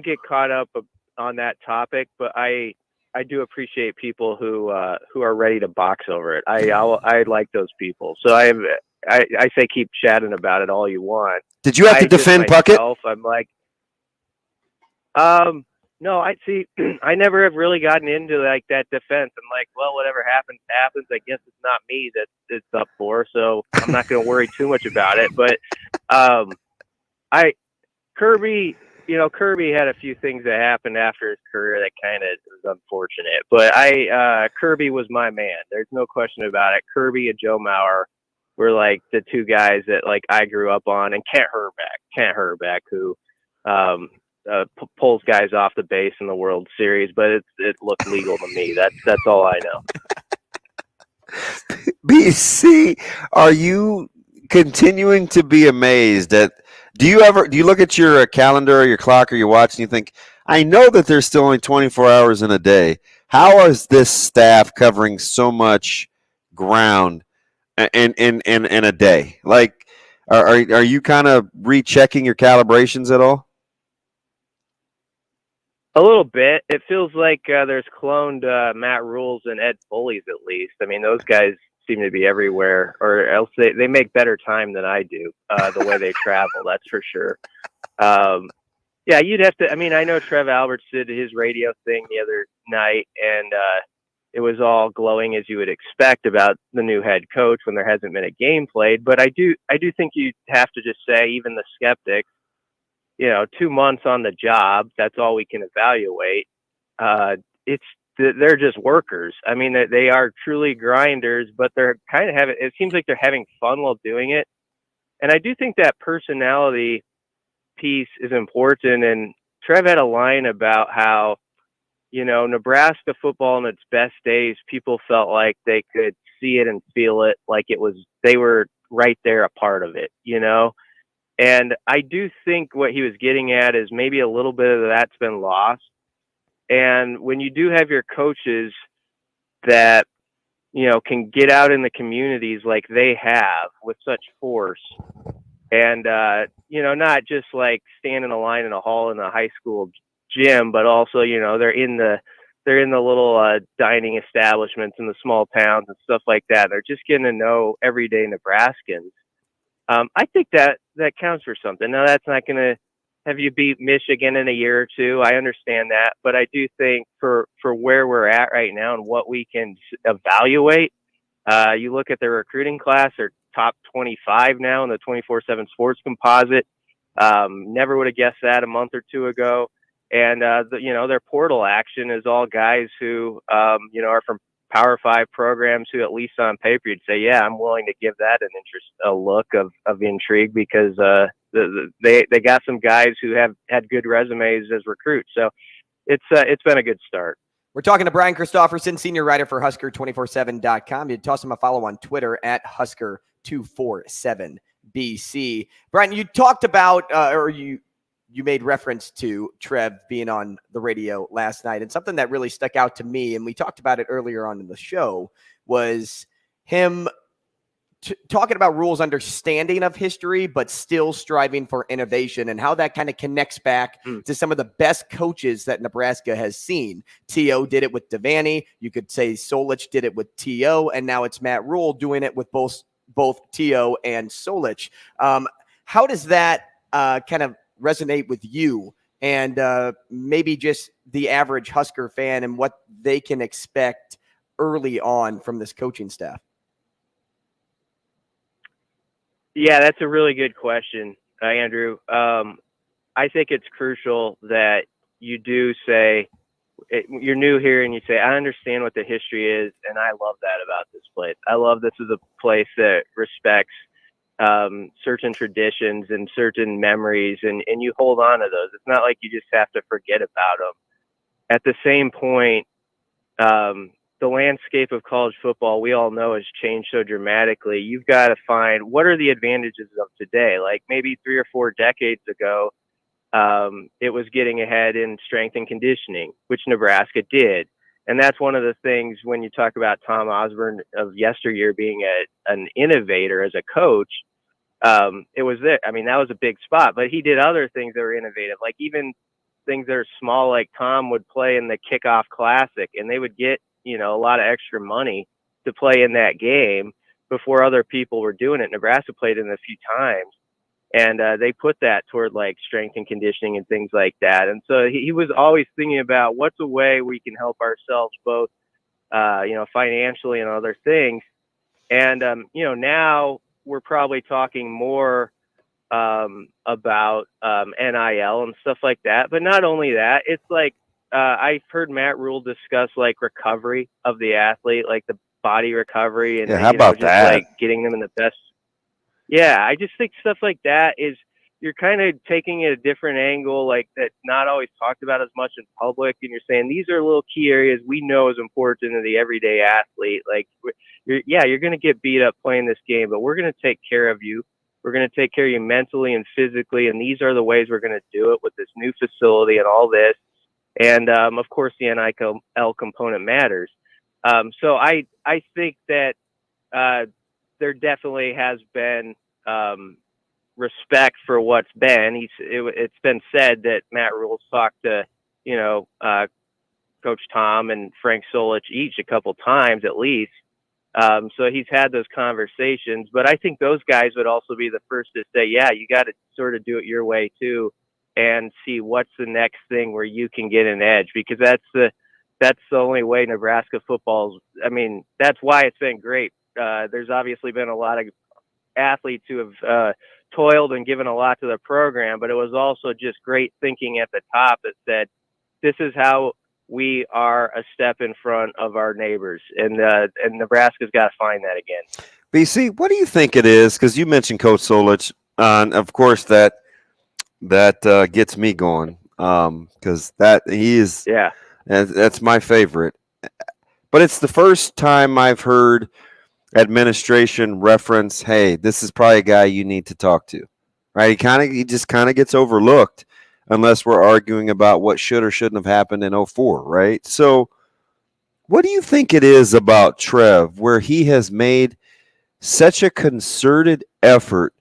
get caught up on that topic, but I do appreciate people who are ready to box over it. I like those people. So I say keep chatting about it all you want. Did you have to defend Puckett? I'm like, no, I see. I never have really gotten into like that defense. I'm like, well, whatever happens. I guess it's not me that it's up for, so I'm not going to worry too much about it. But Kirby had a few things that happened after his career that kind of was unfortunate. But Kirby was my man. There's no question about it. Kirby and Joe Mauer were like the two guys that like I grew up on, and Kent Hurrdat, who pulls guys off the base in the World Series, but it looked legal to me. That's all I know. BC, are you continuing to be amazed at? Do you look at your calendar or your clock or your watch and you think, I know that there's still only 24 hours in a day. How is this staff covering so much ground in a day? Like, are you kind of rechecking your calibrations at all? A little bit. It feels like there's cloned Matt Rhules and Ed Foley's at least. I mean, those guys seem to be everywhere, or else they make better time than I do, the way they travel, that's for sure. Yeah, you'd have to. I mean, I know Trev Alberts did his radio thing the other night, and it was all glowing as you would expect about the new head coach when there hasn't been a game played. But I do think you have to just say, even the skeptics, 2 months on the job, that's all we can evaluate. They're just workers. I mean, they are truly grinders, but they're kind of it seems like they're having fun while doing it. And I do think that personality piece is important. And Trev had a line about how, Nebraska football in its best days, people felt like they could see it and feel it, like they were right there, a part of it, And I do think what he was getting at is maybe a little bit of that's been lost. And when you do have your coaches that, can get out in the communities like they have with such force, and, not just like stand in a line in a hall in a high school gym, but also, they're in the little dining establishments in the small towns and stuff like that. They're just getting to know everyday Nebraskans. I think that counts for something. Now, that's not going to have you beat Michigan in a year or two. I understand that. But I do think for where we're at right now and what we can evaluate, you look at the recruiting class, they're top 25 now in the 24/7 Sports Composite. Never would have guessed that a month or two ago. And, their portal action is all guys who, are from Power 5 programs who, at least on paper, you'd say, yeah, I'm willing to give that a look of intrigue, because they got some guys who have had good resumes as recruits. So it's been a good start. We're talking to Brian Christopherson, senior writer for Husker247.com. You toss him a follow on Twitter at Husker247BC. Brian, you talked about, you made reference to Trev being on the radio last night, and something that really stuck out to me, and we talked about it earlier on in the show, was him talking about Rhule's understanding of history, but still striving for innovation, and how that kind of connects back to some of the best coaches that Nebraska has seen. T.O. did it with Devaney. You could say Solich did it with T.O., and now it's Matt Rhule doing it with both T.O. and Solich. How does that kind of resonate with you and maybe just the average Husker fan and what they can expect early on from this coaching staff? Yeah, that's a really good question, Andrew. I think it's crucial that you do say you're new here and you say, I understand what the history is, and I love that about this place. I love this is a place that respects certain traditions and certain memories, and you hold on to those. It's not like you just have to forget about them. At the same point, the landscape of college football, we all know, has changed so dramatically. You've got to find what are the advantages of today. Like maybe 3 or 4 decades ago, it was getting ahead in strength and conditioning, which Nebraska did. And that's one of the things when you talk about Tom Osborne of yesteryear being an innovator as a coach, it was there. I mean, that was a big spot, but he did other things that were innovative, like even things that are small, like Tom would play in the kickoff classic and they would get, a lot of extra money to play in that game before other people were doing it. Nebraska played in it a few times, and they put that toward like strength and conditioning and things like that. And so he was always thinking about what's a way we can help ourselves both, financially and other things. And, now we're probably talking more about NIL and stuff like that. But not only that, it's like, I've heard Matt Rhule discuss like recovery of the athlete, like the body recovery, and how about just that? like getting them in the best. Yeah, I just think stuff like that is you're kind of taking it a different angle, like that's not always talked about as much in public, and you're saying these are little key areas we know is important to the everyday athlete. Like, you're going to get beat up playing this game, but we're going to take care of you. We're going to take care of you mentally and physically, and these are the ways we're going to do it with this new facility and all this. And, of course, the NIL component matters. So I think that there definitely has been respect for what's been. It's been said that Matt Rhule's talked to, Coach Tom and Frank Solich each a couple times at least. So he's had those conversations. But I think those guys would also be the first to say, yeah, you got to sort of do it your way too, and see what's the next thing where you can get an edge, because that's the only way Nebraska football's. I mean, that's why it's been great. There's obviously been a lot of athletes who have toiled and given a lot to the program, but it was also just great thinking at the top that said, this is how we are a step in front of our neighbors, and Nebraska's got to find that again. BC, what do you think it is? Because you mentioned Coach Solich, and of course that gets me going, because that he is, and that's my favorite. But it's the first time I've heard administration reference, hey, this is probably a guy you need to talk to, right? He just kind of gets overlooked unless we're arguing about what should or shouldn't have happened in 2004, right? So what do you think it is about Trev where he has made such a concerted effort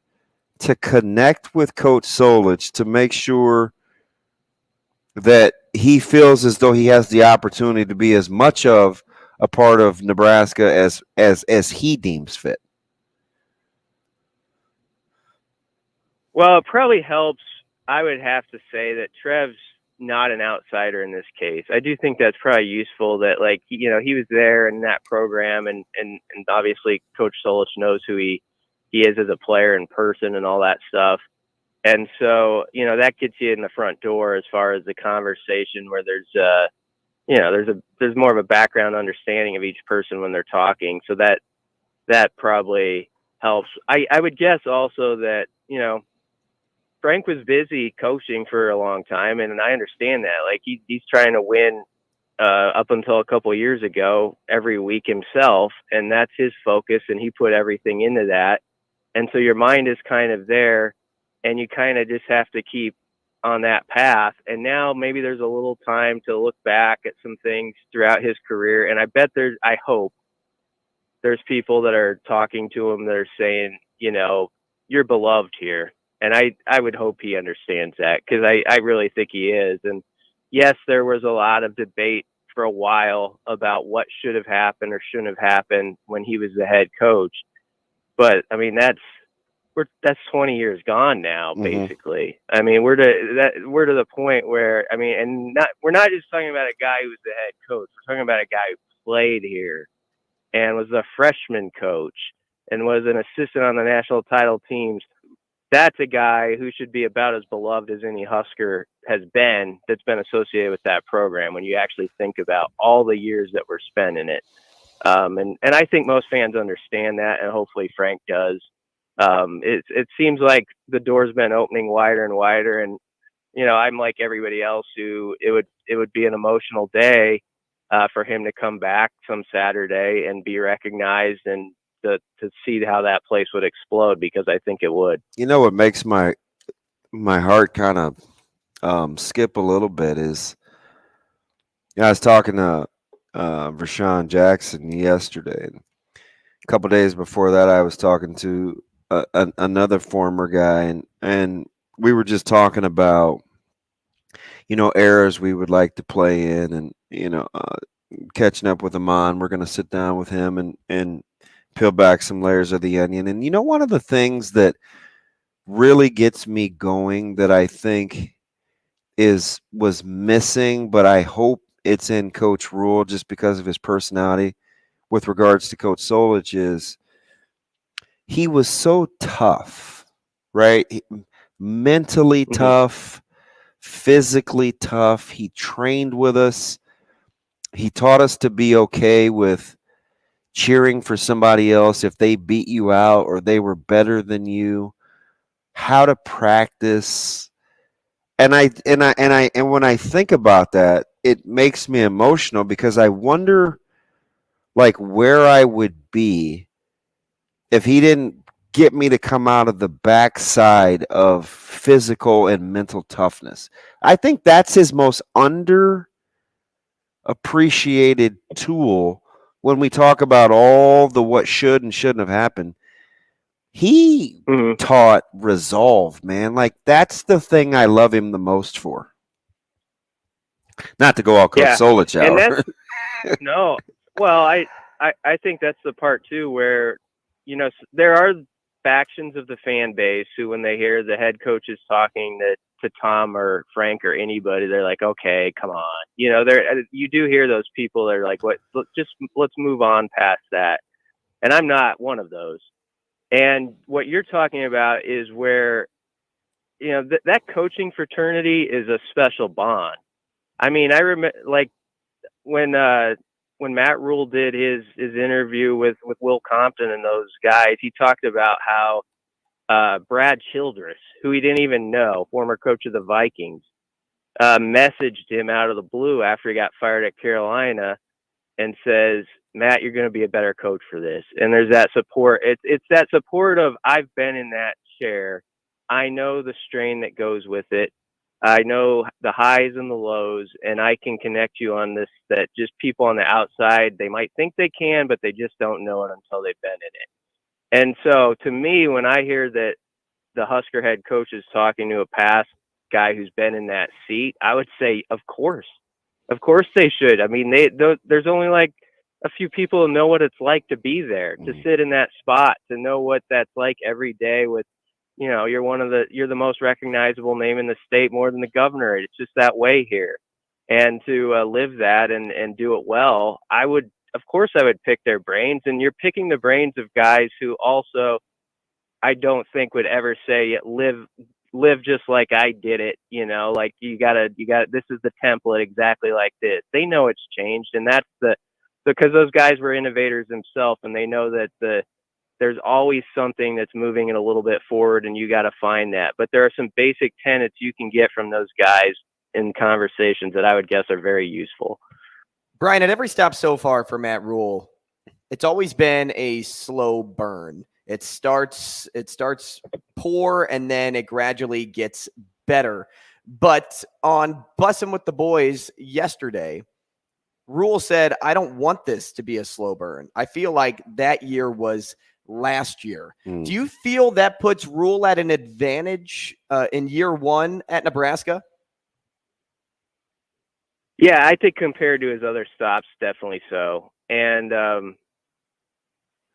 to connect with Coach Solich to make sure that he feels as though he has the opportunity to be as much of a part of Nebraska as he deems fit? Well, it probably helps. I would have to say that Trev's not an outsider in this case. I do think that's probably useful that, like, he was there in that program, and obviously Coach Solich knows who he is as a player in person and all that stuff. And so, that gets you in the front door as far as the conversation where there's more of a background understanding of each person when they're talking. So that probably helps. I would guess also that, Frank was busy coaching for a long time, and I understand that. Like, he's trying to win up until a couple of years ago every week himself, and that's his focus, and he put everything into that. And so your mind is kind of there, and you kind of just have to keep on that path. And now maybe there's a little time to look back at some things throughout his career, and I hope there's people that are talking to him that are saying, you're beloved here. And I would hope he understands that, because I really think he is. And yes, there was a lot of debate for a while about what should have happened or shouldn't have happened when he was the head coach. But I mean, that's 20 years gone now, basically. I mean, we're to the point where, I mean, and we're not just talking about a guy who's the head coach. We're talking about a guy who played here and was a freshman coach and was an assistant on the national title teams. That's a guy who should be about as beloved as any Husker has been that's been associated with that program, when you actually think about all the years that were spent in it. And I think most fans understand that, and hopefully Frank does. It seems like the door's been opening wider and wider, and I'm like everybody else who it would be an emotional day for him to come back some Saturday and be recognized, and to see how that place would explode, because I think it would. What makes my heart kind of skip a little bit is, I was talking to Rashawn Jackson yesterday, and a couple of days before that I was talking to another former guy, and we were just talking about eras we would like to play in, and catching up with Amon. We're going to sit down with him and peel back some layers of the onion. And one of the things that really gets me going, that I think was missing, but I hope it's in Coach Rhule just because of his personality with regards to Coach Solich, is he was so tough, right? Mentally tough, physically tough. He trained with us. He taught us to be okay with cheering for somebody else if they beat you out or they were better than you, how to practice. And when I think about that, it makes me emotional, because I wonder where I would be if he didn't get me to come out of the backside of physical and mental toughness. I think that's his most underappreciated tool when we talk about all the what should and shouldn't have happened. He taught resolve, man. That's the thing I love him the most for. Not to go all Coach Solich out. And that's, no. Well, I think that's the part too where, there are factions of the fan base who, when they hear the head coaches talking to Tom or Frank or anybody, they're like, okay, come on. You do hear those people that are like, what? Let's move on past that. And I'm not one of those. And what you're talking about is where, that coaching fraternity is a special bond. I mean, I remember when Matt Rhule did his interview with Will Compton and those guys, he talked about how Brad Childress, who he didn't even know, former coach of the Vikings, messaged him out of the blue after he got fired at Carolina and says, Matt, you're going to be a better coach for this. And there's that support. It's that support of, I've been in that chair. I know the strain that goes with it. I know the highs and the lows, and I can connect you on this, that just people on the outside, they might think they can, but they just don't know it until they've been in it. And so to me, when I hear that the Husker head coach is talking to a past guy who's been in that seat, I would say, of course they should. I mean, there's only a few people who know what it's like to be there, to sit in that spot, to know what that's like every day with, you're the most recognizable name in the state, more than the governor. It's just that way here. And to live that and do it well, I would pick their brains. And you're picking the brains of guys who also, I don't think would ever say live just like I did it. You gotta, this is the template exactly like this. They know it's changed. And that's because those guys were innovators themselves, and they know that there's always something that's moving it a little bit forward, and you got to find that. But there are some basic tenets you can get from those guys in conversations that I would guess are very useful. Brian, at every stop so far for Matt Rhule, it's always been a slow burn. It starts poor, and then it gradually gets better. But on Bussin' with the Boys yesterday, Rhule said, I don't want this to be a slow burn. I feel like that year was last year. Do you feel that puts Rhule at an advantage in year one at Nebraska? Yeah, I think compared to his other stops, definitely so. And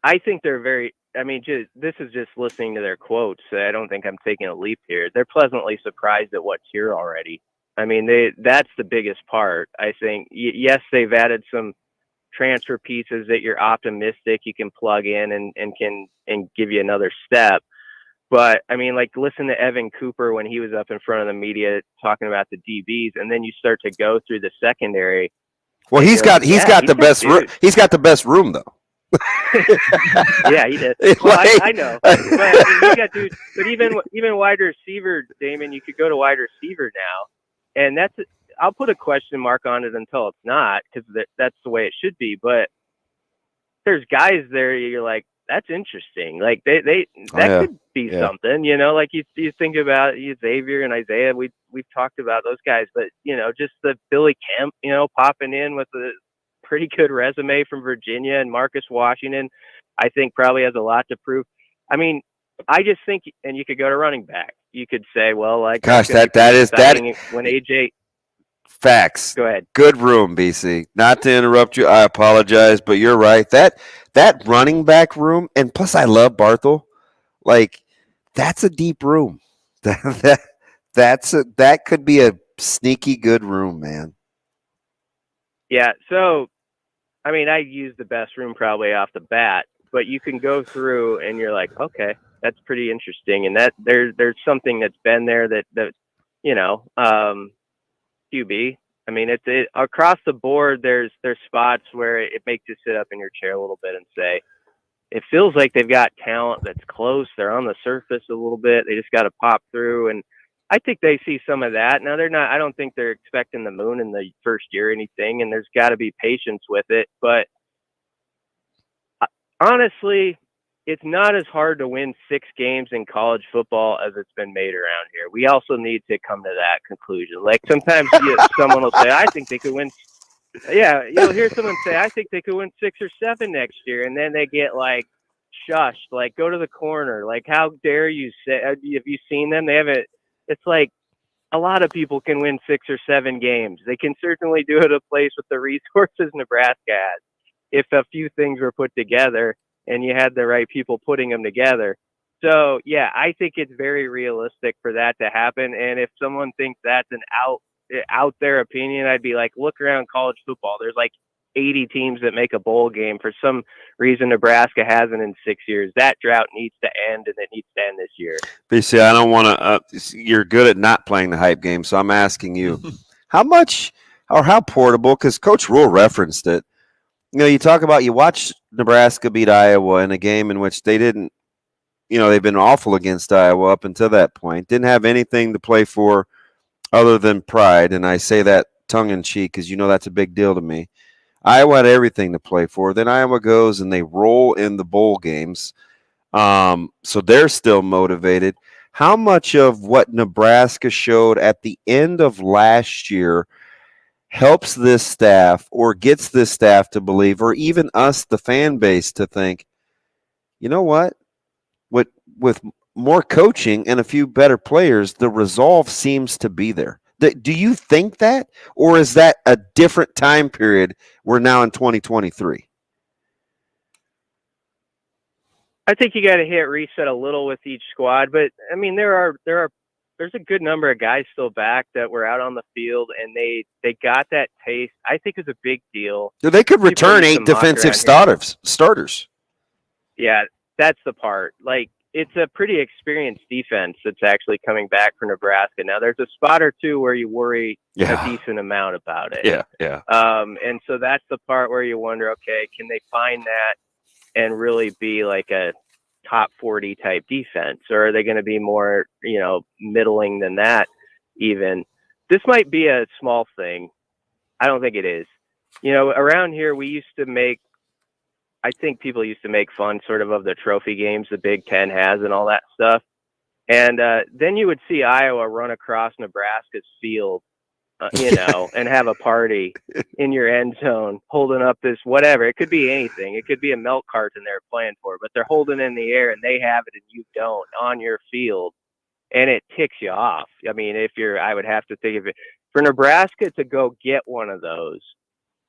I think they're this is just listening to their quotes. I don't think I'm taking a leap here. They're pleasantly surprised at what's here already. I mean, that's the biggest part. I think, yes, they've added some transfer pieces that you're optimistic you can plug in and can give you another step. But I mean, like, listen to Evan Cooper when he was up in front of the media talking about the DBs, and then you start to go through the secondary. Well, he's got the best room. He's got the best room, though. Yeah, he did. Well, I know, but I mean, you got dudes. But even wide receiver, Damon, you could go to wide receiver now, and I'll put a question mark on it until it's not, because that's the way it should be. But there's guys there you're like, that's interesting. Like could be something, like you think about Xavier and Isaiah. We've talked about those guys, but just the Billy Kemp, popping in with a pretty good resume from Virginia, and Marcus Washington, I think probably has a lot to prove. I mean, I just think, and you could go to running back. You could say, well, like, gosh, that when AJ. Facts. Go ahead. Good room, BC. Not to interrupt you, I apologize, but you're right. That running back room, and plus I love Barthel. Like, that's a deep room. That could be a sneaky good room, man. Yeah. So, I mean, I use the best room probably off the bat, but you can go through and you're like, okay, that's pretty interesting, and that there's something that's been there that QB. I mean, it across the board. There's spots where it makes you sit up in your chair a little bit and say, it feels like they've got talent that's close. They're on the surface a little bit. They just got to pop through, and I think they see some of that. Now they're not. I don't think they're expecting the moon in the first year or anything, and there's got to be patience with it. But honestly, it's not as hard to win 6 games in college football as it's been made around here. We also need to come to that conclusion. Like, sometimes someone will say, I think they could win. Yeah, you'll hear someone say, I think they could win 6 or 7 next year. And then they get, like, shushed. Like, go to the corner. Like, how dare you say, have you seen them? They haven't. It's like, a lot of people can win 6 or 7 games. They can certainly do it a place with the resources Nebraska has, if a few things were put together and you had the right people putting them together. So, yeah, I think it's very realistic for that to happen. And if someone thinks that's an out there opinion, I'd be like, look around college football. There's like 80 teams that make a bowl game. For some reason, Nebraska hasn't in 6 years. That drought needs to end, and it needs to end this year. BC, I don't want to you're good at not playing the hype game, so I'm asking you, how much or how portable, because Coach Rhule referenced it. You talk about, you watch Nebraska beat Iowa in a game in which they didn't, they've been awful against Iowa up until that point. Didn't have anything to play for other than pride, and I say that tongue-in-cheek because that's a big deal to me. Iowa had everything to play for. Then Iowa goes and they roll in the bowl games, so they're still motivated. How much of what Nebraska showed at the end of last year helps this staff or gets this staff to believe, or even us, the fan base, to think, you know what, with more coaching and a few better players, the resolve seems to be there. Do you think that, or is that a different time period? We're now in 2023. I think you got to hit reset a little with each squad, but I mean, there's a good number of guys still back that were out on the field, and they got that taste. I think it's a big deal. So they could return 8 defensive starters. Yeah, that's the part. Like, it's a pretty experienced defense that's actually coming back for Nebraska. Now, there's a spot or two where you worry a decent amount about it. Yeah. And so that's the part where you wonder, okay, can they find that and really be like a top 40 type defense, or are they going to be more, middling than that even? This might be a small thing. I don't think it is. Around here, I think people used to make fun sort of the trophy games the Big Ten has and all that stuff. And then you would see Iowa run across Nebraska's field and have a party in your end zone, holding up this whatever. It could be anything. It could be a milk carton they're playing for, but they're holding in the air and they have it and you don't on your field, and it ticks you off. I mean, I would have to think of it for Nebraska to go get one of those.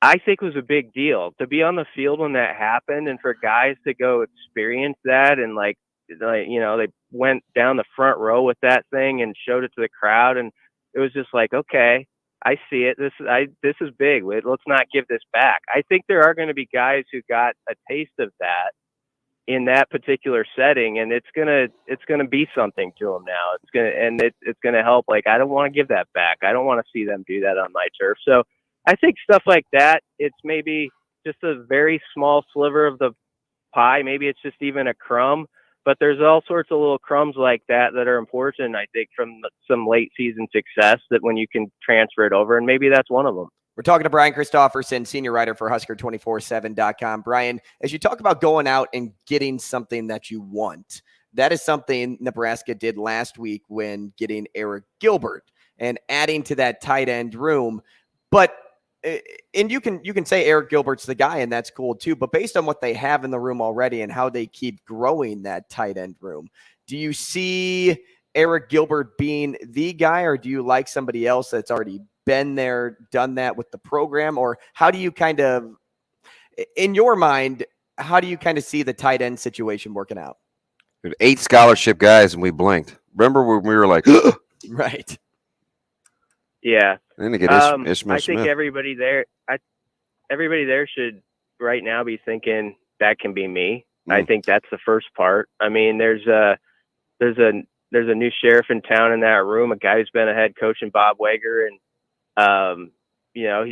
I think was a big deal to be on the field when that happened, and for guys to go experience that, and like they went down the front row with that thing and showed it to the crowd, and it was just like, okay, I see it. This is big. Let's not give this back. I think there are going to be guys who got a taste of that in that particular setting, and it's gonna be something to them now. It's gonna help. Like, I don't want to give that back. I don't want to see them do that on my turf. So I think stuff like that, it's maybe just a very small sliver of the pie. Maybe it's just even a crumb, but there's all sorts of little crumbs like that are important, I think, from some late season success that when you can transfer it over, and maybe that's one of them. We're talking to Brian Christopherson, senior writer for Husker247.com. Brian, as you talk about going out and getting something that you want, that is something Nebraska did last week when getting Eric Gilbert and adding to that tight end room. But and you can say Eric Gilbert's the guy, and that's cool too. But based on what they have in the room already and how they keep growing that tight end room, do you see Eric Gilbert being the guy, or do you like somebody else that's already been there, done that with the program? Or how do you kind of, in your mind, how do you kind of see the tight end situation working out? 8 scholarship guys, and we blinked. Remember when we were like, right? Yeah. Then to get Ishmael I think Smith. everybody there should right now be thinking that can be me. I think that's the first part. I mean, there's a new sheriff in town in that room, a guy who's been a head coach in Bob Wager, and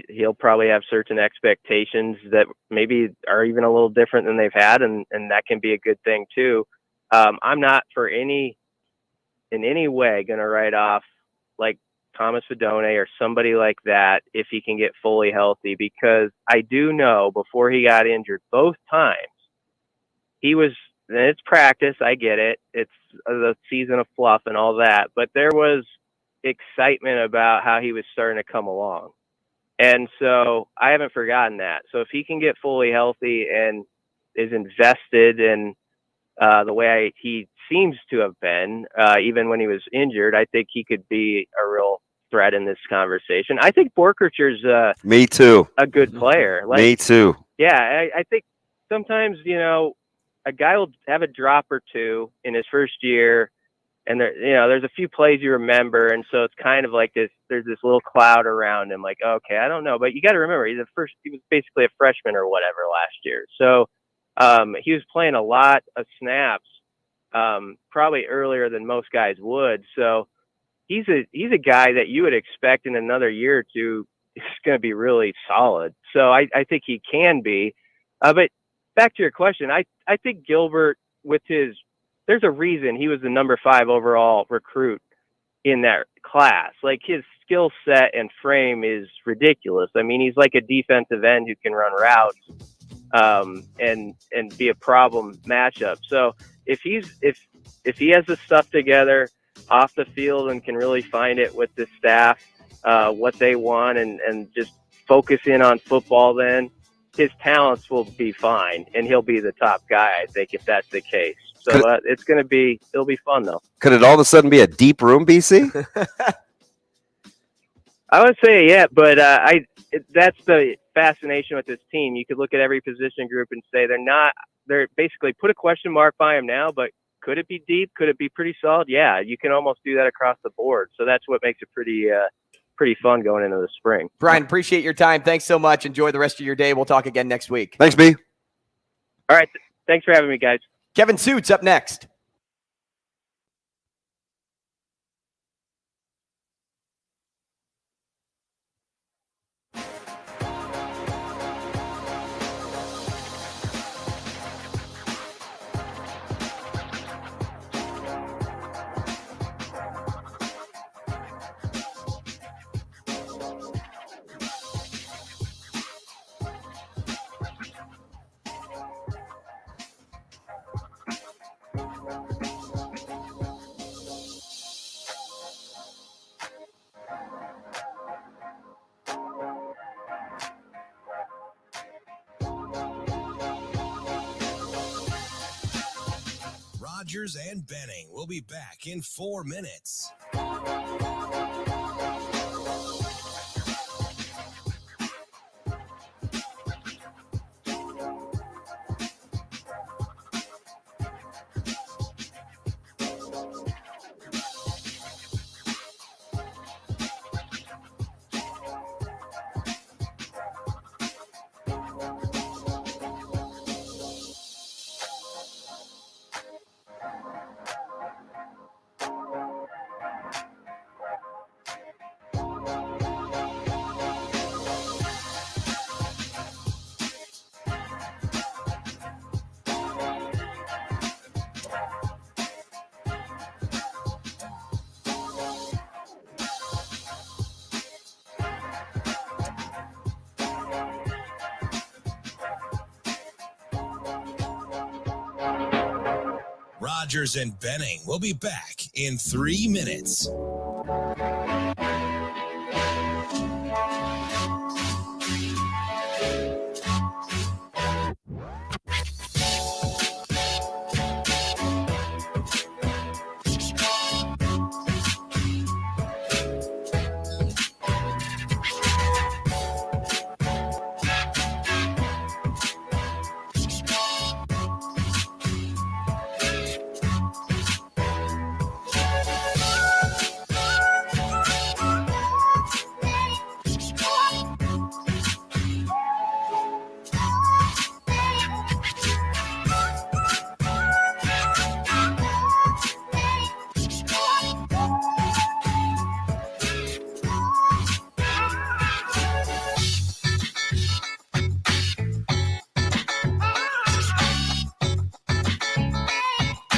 he'll probably have certain expectations that maybe are even a little different than they've had, and that can be a good thing too. I'm not in any way going to write off like Thomas Fedone or somebody like that if he can get fully healthy, because I do know before he got injured both times, it's practice, I get it, it's the season of fluff and all that, but there was excitement about how he was starting to come along. And so I haven't forgotten that. So if he can get fully healthy and is invested in the way he seems to have been, even when he was injured, I think he could be a real threat in this conversation. I think Borkert's Me too. a good player. Like, Me too. Yeah, I think sometimes, a guy will have a drop or two in his first year, and there's a few plays you remember, and so it's kind of like this. There's this little cloud around him, like, okay, I don't know, but you got to remember he was basically a freshman or whatever last year, so he was playing a lot of snaps, probably earlier than most guys would. So he's a guy that you would expect in another year or two is going to be really solid. So I think he can be, but back to your question, I think Gilbert, there's a reason he was the number 5 overall recruit in that class. Like, his skill set and frame is ridiculous. I mean, he's like a defensive end who can run routes, and be a problem matchup. So if he has the stuff together off the field and can really find it with the staff, what they want, and just focus in on football, then his talents will be fine, and he'll be the top guy, I think, if that's the case. So it'll be fun, though. Could it all of a sudden be a deep room, BC? I would say, yeah, but that's the fascination with this team. You could look at every position group and say they're basically put a question mark by them now, but could it be deep? Could it be pretty solid? Yeah, you can almost do that across the board. So that's what makes it pretty fun going into the spring. Brian, appreciate your time. Thanks so much. Enjoy the rest of your day. We'll talk again next week. Thanks, B. All right. Thanks for having me, guys. Kevin Sjuts up next. Rogers and Benning will be back in 4 minutes. Rogers and Benning will be back in 3 minutes.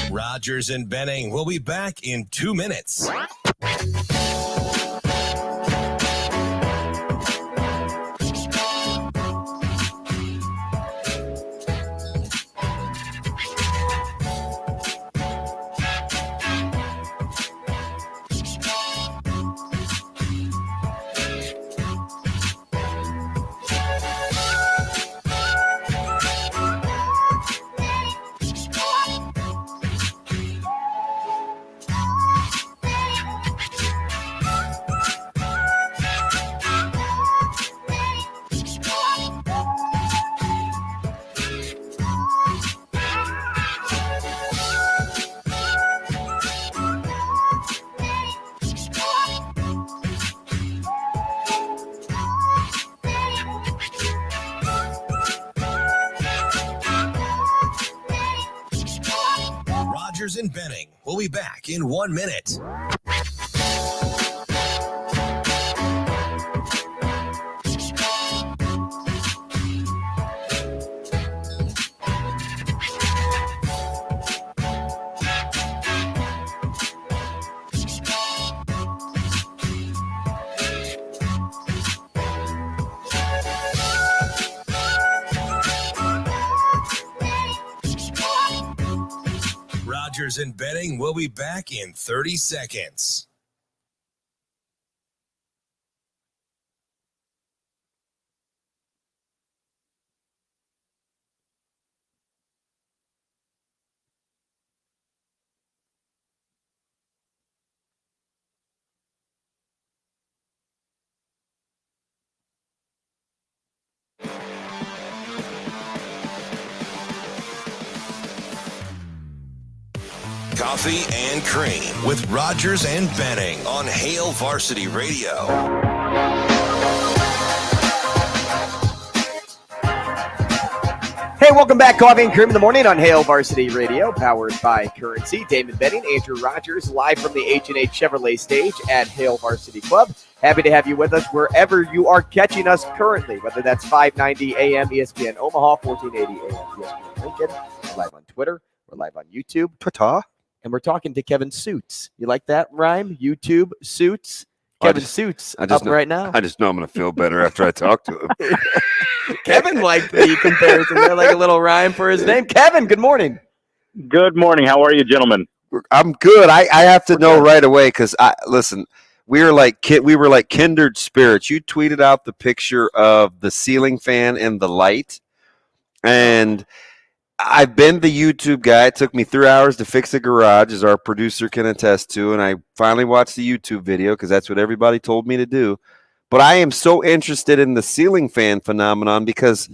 Rogers and Benning will be back in 2 minutes. Rogers and Benning will be back in 1 minute. Rogers and Benning will be back in 30 seconds. Coffee and Cream with Rogers and Benning on Hail Varsity Radio. Hey, welcome back. Coffee and Cream in the morning on Hail Varsity Radio, powered by Currency. Damon Benning, Andrew Rogers, live from the H&H Chevrolet stage at Hail Varsity Club. Happy to have you with us wherever you are catching us currently, whether that's 590 AM ESPN Omaha, 1480 AM ESPN Lincoln. We're live on Twitter. We're live on YouTube. Twitter. And we're talking to Kevin Sjuts. You like that rhyme? YouTube, Suits. Kevin Sjuts up right now. I just know I'm going to feel better after I talk to him. Kevin liked the comparison there, like a little rhyme for his name. Kevin, good morning. Good morning. How are you, gentlemen? I'm good. I have to know right away because listen, we were like kindred spirits. You tweeted out the picture of the ceiling fan and the light, and I've been the YouTube guy. It took me 3 hours to fix a garage, as our producer can attest to, and I finally watched the YouTube video because that's what everybody told me to do. But I am so interested in the ceiling fan phenomenon because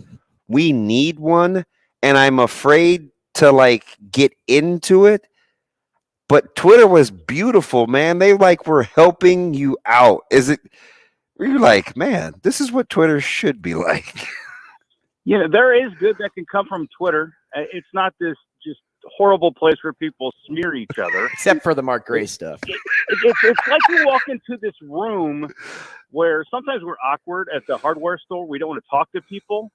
we need one, and I'm afraid to get into it. But Twitter was beautiful, man. They were helping you out. You're like, man, this is what Twitter should be like. There is good that can come from Twitter. It's not this just horrible place where people smear each other. Except for the Mark Gray stuff. It's like you walk into this room where sometimes we're awkward at the hardware store. We don't want to talk to people.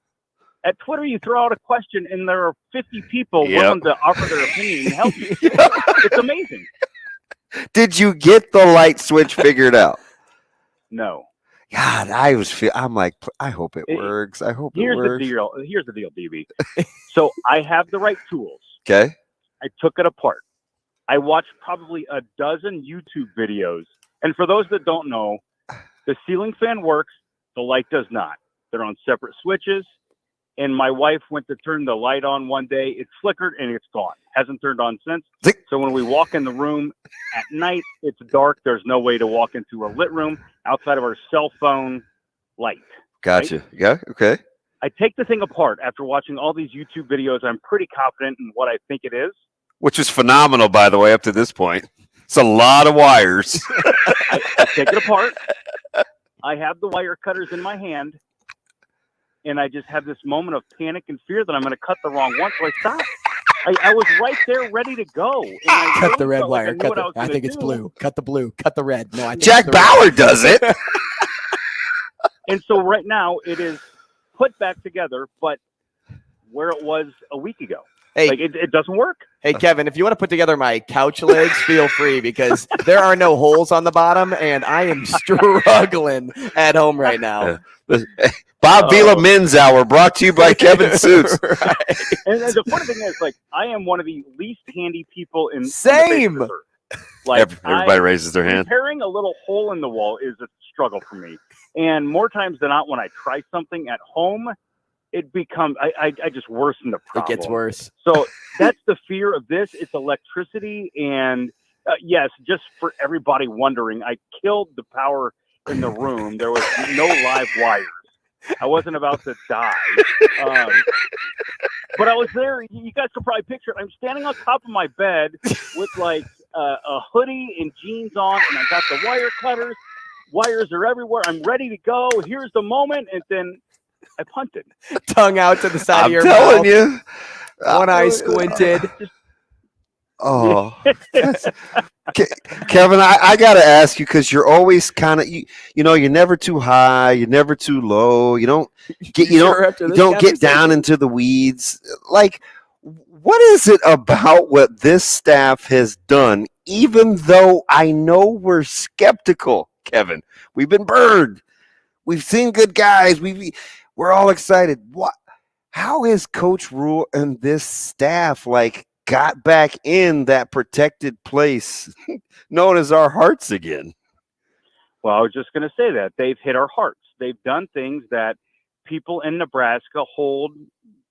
At Twitter, you throw out a question, and there are 50 people willing to offer their opinion and help you. It's amazing. Did you get the light switch figured out? No. God, I'm like, I hope it works. I hope it works. Here's the deal, DB. So I have the right tools. Okay. I took it apart. I watched probably a dozen YouTube videos. And for those that don't know, the ceiling fan works. The light does not. They're on separate switches. And my wife went to turn the light on one day. It flickered and it's gone. Hasn't turned on since. So when we walk in the room at night, it's dark. There's no way to walk into a lit room outside of our cell phone light. Gotcha. Right? Yeah. Okay. I take the thing apart after watching all these YouTube videos. I'm pretty confident in what I think it is. Which is phenomenal, by the way, up to this point. It's a lot of wires. I take it apart. I have the wire cutters in my hand. And I just have this moment of panic and fear that I'm going to cut the wrong one. So I stop. I was right there ready to go. And I Cut the red wire. I think it's blue. Cut the blue. Cut the red. No, I think Jack Bauer does it. And so right now it is put back together, but where it was a week ago. Hey, it doesn't work. Hey, Kevin, if you want to put together my couch legs, feel free, because there are no holes on the bottom, and I am struggling at home right now. Bob Vila Men's Hour, brought to you by Kevin Suits. Right. And the funny thing is, I am one of the least handy people in Same. Everybody raises their hand. Repairing a little hole in the wall is a struggle for me. And more times than not, when I try something at home, it becomes I just worsen the problem. It gets worse. So that's the fear of this. It's electricity, and yes, just for everybody wondering, I killed the power in the room. There was no live wires. I wasn't about to die, but I was there. You guys can probably picture it. I'm standing on top of my bed with a hoodie and jeans on, and I got the wire cutters. Wires are everywhere. I'm ready to go. Here's the moment, and then I punted. Tongue out to the side of your mouth. I'm telling you. One eye squinted. Oh. Kevin, I got to ask you, because you're always kind of, you're never too high. You're never too low. You don't get down into the weeds. What is it about what this staff has done, even though I know we're skeptical, Kevin? We've been burned. We've seen good guys. We're all excited. How has Coach Rhule and this staff got back in that protected place known as our hearts again? Well, I was just going to say that they've hit our hearts. They've done things that people in Nebraska hold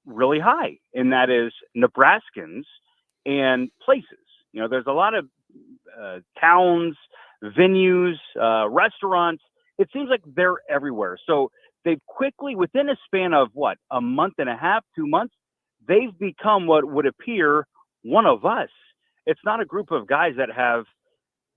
really high, and that is Nebraskans and places. There's a lot of towns, venues, restaurants. It seems like they're everywhere. So they've quickly, within a span of a month and a half, 2 months, they've become what would appear one of us. It's not a group of guys that have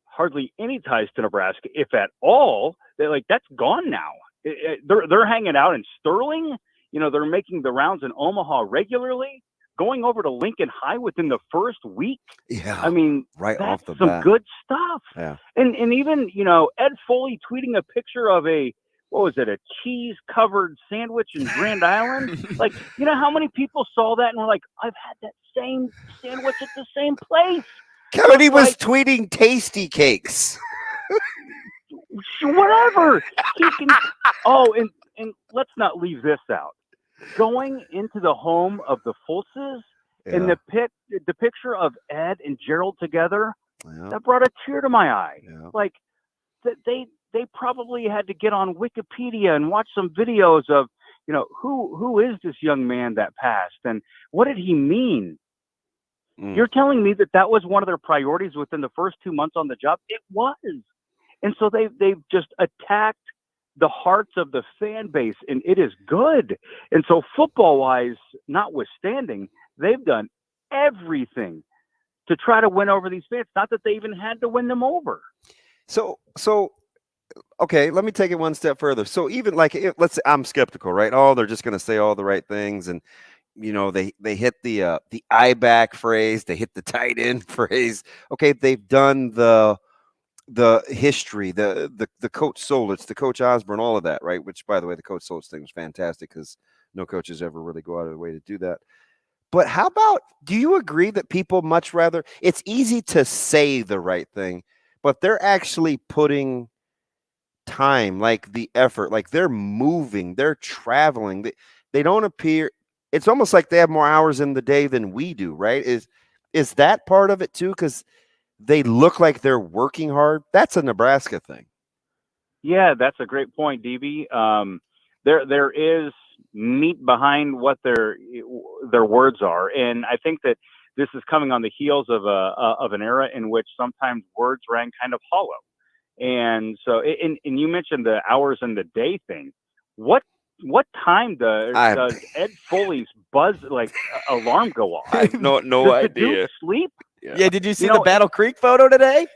hardly any ties to Nebraska, if at all. That's gone now. They're hanging out in Sterling. They're making the rounds in Omaha regularly, going over to Lincoln High within the first week. Yeah. I mean, right that's off the some bat. good stuff. Yeah. And even, Ed Foley tweeting a picture of a cheese-covered sandwich in Grand Island? How many people saw that and were like, I've had that same sandwich at the same place. Kevin, he was tweeting tasty cakes. Whatever. He can. Oh, and let's not leave this out. Going into the home of the Fulces and the picture of Ed and Gerald together, that brought a tear to my eye. Yeah. They probably had to get on Wikipedia and watch some videos of, who is this young man that passed, and what did he mean? You're telling me that was one of their priorities within the first 2 months on the job? It was. And so they've just attacked the hearts of the fan base, and it is good. And so football-wise, notwithstanding, they've done everything to try to win over these fans. Not that they even had to win them over. So okay, let me take it one step further. So even like, let's say I'm skeptical, right? Oh, they're just going to say all the right things, and they hit the eye back phrase, they hit the tight end phrase. Okay, they've done the history, the Coach Solitz, the Coach Osborne, all of that, right? Which, by the way, the Coach Solitz thing was fantastic because no coaches ever really go out of their way to do that. But how about, do you agree that people much rather, it's easy to say the right thing, but they're actually putting time, like the effort, like they're moving, they're traveling. They don't appear, it's almost like they have more hours in the day than we do, right? Is that part of it too? Because they look like they're working hard. That's a Nebraska thing. Yeah, that's a great point, DB. There is meat behind what their words are, and I think that this is coming on the heels of an era in which sometimes words rang kind of hollow. And so, and you mentioned the hours in the day thing. What time does Ed Foley's buzz alarm go off? I have no does idea. The dude sleep? Yeah, did you see the Battle Creek photo today?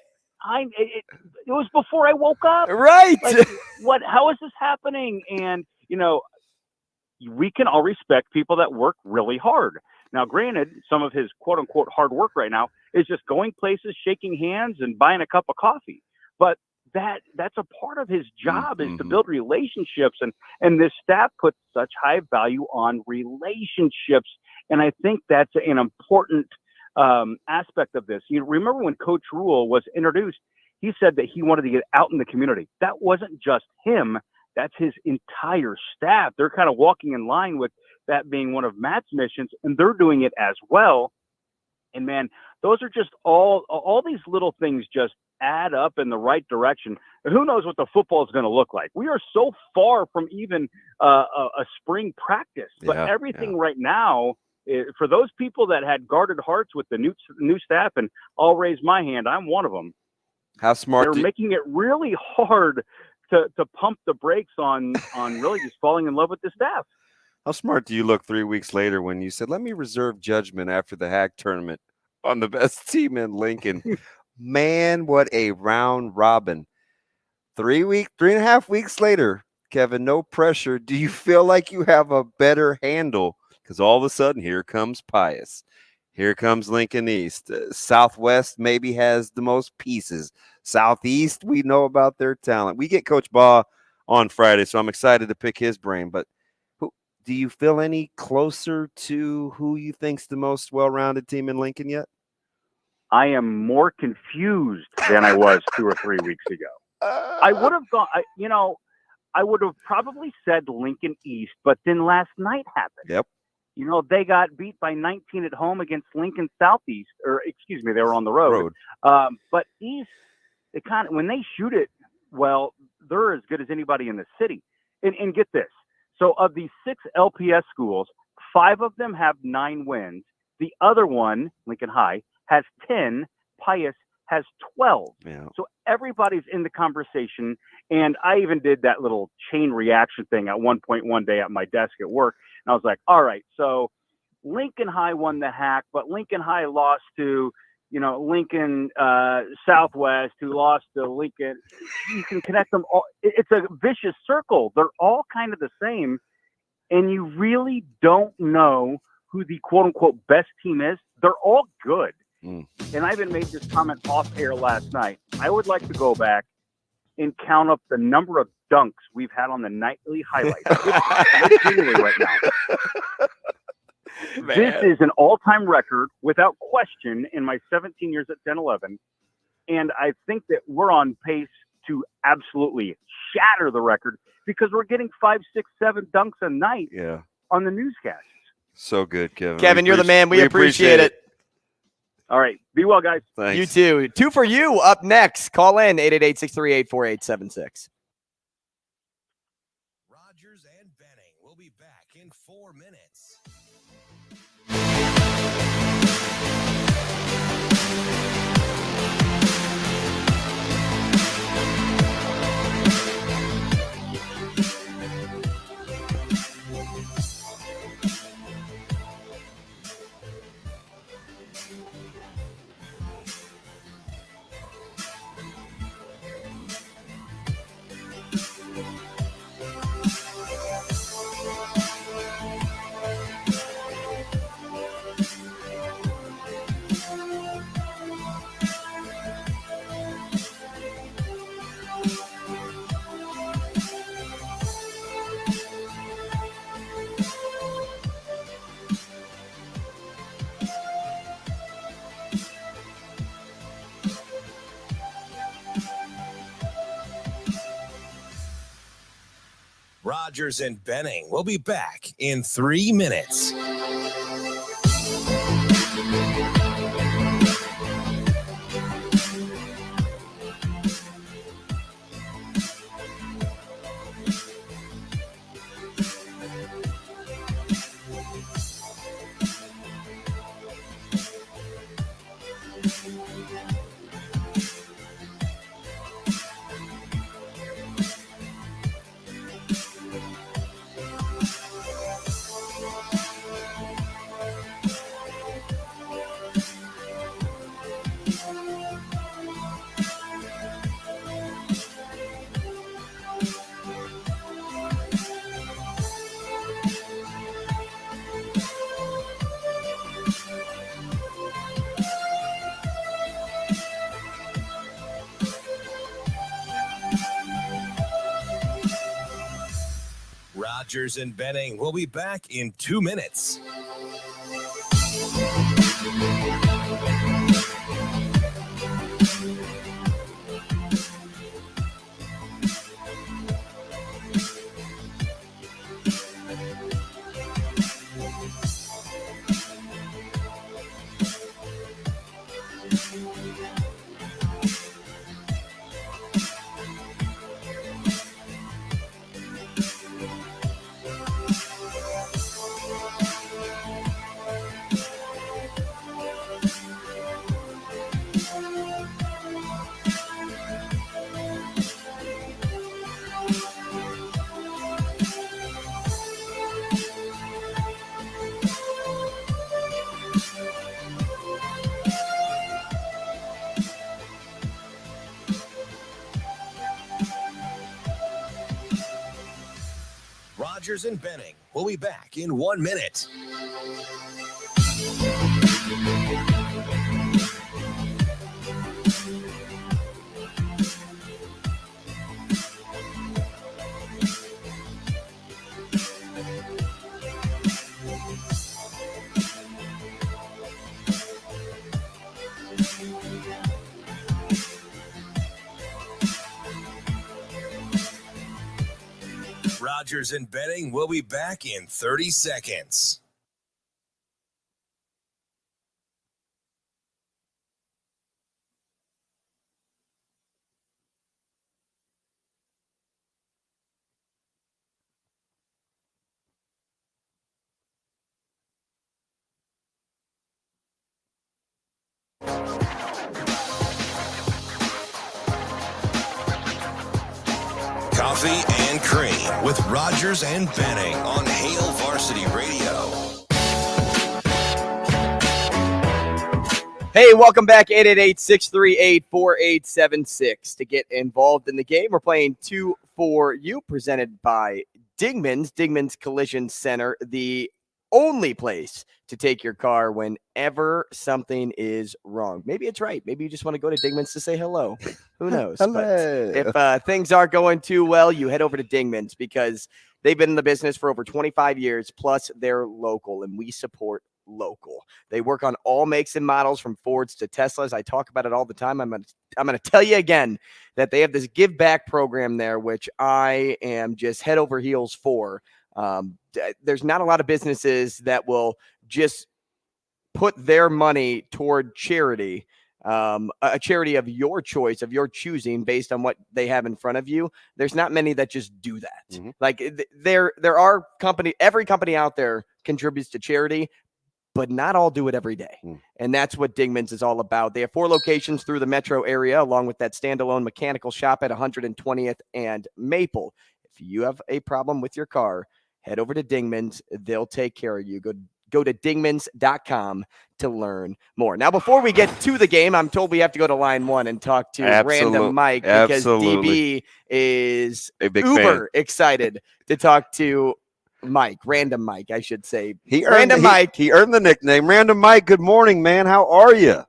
It was before I woke up. Right. Like, how is this happening? And we can all respect people that work really hard. Now, granted, some of his quote unquote hard work right now is just going places, shaking hands, and buying a cup of coffee. But that's a part of his job is to build relationships, and this staff puts such high value on relationships. And I think that's an important aspect of this. You remember when Coach Rhule was introduced, he said that he wanted to get out in the community. That wasn't just him. That's his entire staff. They're kind of walking in line with that being one of Matt's missions, and they're doing it as well. And man, those are just all these little things just add up in the right direction. Who knows what the football is going to look like? We are so far from even a spring practice, but everything right now, for those people that had guarded hearts with the new staff, and I'll raise my hand, I'm one of them. How smart? They're making it really hard to pump the brakes on really just falling in love with the staff. How smart do you look 3 weeks later when you said, let me reserve judgment after the hack tournament on the best team in Lincoln? Man, what a round robin. 3.5 weeks later, Kevin, no pressure. Do you feel like you have a better handle? Because all of a sudden, here comes Pius. Here comes Lincoln East. Southwest maybe has the most pieces. Southeast, we know about their talent. We get Coach Baugh on Friday, so I'm excited to pick his brain. But do you feel any closer to who you think's the most well-rounded team in Lincoln yet? I am more confused than I was 2 or 3 weeks ago. I would have gone, I would have probably said Lincoln East, but then last night happened. Yep. They got beat by 19 at home against Lincoln Southeast, or excuse me, they were on the road. But East, when they shoot it, well, they're as good as anybody in the city. And get this. So of these 6 LPS schools, 5 of them have 9 wins. The other one, Lincoln High, has 10. Pius has 12. Yeah. So everybody's in the conversation. And I even did that little chain reaction thing at one point one day at my desk at work. And I was like, all right, so Lincoln High won the hack, but Lincoln High lost to, Lincoln Southwest, who lost to Lincoln. You can connect them all. It's a vicious circle. They're all kind of the same. And you really don't know who the quote unquote best team is. They're all good. And I even made this comment off air last night. I would like to go back and count up the number of dunks we've had on the nightly highlights. Literally right now. Man. This is an all-time record, without question, in my 17 years at 10-11. And I think that we're on pace to absolutely shatter the record because we're getting 5, 6, 7 dunks a night on the newscasts. So good, Kevin. Kevin, you're the man. We appreciate it. All right. Be well, guys. Thanks. You too. 2 for you up next. Call in 888-638-4876. Rogers and Benning will be back 4 minutes. Rogers and Benning will be back in 3 minutes. Rogers and Benning will be back in 2 minutes. Rogers and Benning will be back in 1 minute. Rogers and Benning will be back in 30 seconds. Coffee and Cream with Rogers and Benning on Hail Varsity Radio. Hey, welcome back, 888-638-4876. To get involved in the game, we're playing 2 for You, presented by Dingman's Collision Center, the only place to take your car whenever something is wrong. Maybe it's right. Maybe you just want to go to Dingman's to say hello. Who knows? Hello. But if things aren't going too well, you head over to Dingman's because they've been in the business for over 25 years, plus they're local, and we support local. They work on all makes and models from Fords to Teslas. I talk about it all the time. I'm going to tell you again that they have this give back program there, which I am just head over heels for. There's not a lot of businesses that will just put their money toward charity a charity of your choice, of your choosing, based on what they have in front of you, there's not many that just do that. Mhm. Like there are every company out there contributes to charity, but not all do it every day. And that's what Dingman's is all about. They have 4 locations through the metro area, along with that standalone mechanical shop at 120th and Maple. If you have a problem with your car, head over to Dingman's. They'll take care of you. Go to dingmans.com to learn more. Now, before we get to the game, I'm told we have to go to line 1 and talk to Random Mike, because DB is a big uber excited to talk to Random Mike, I should say. He earned the nickname. Random Mike, good morning, man. How are you?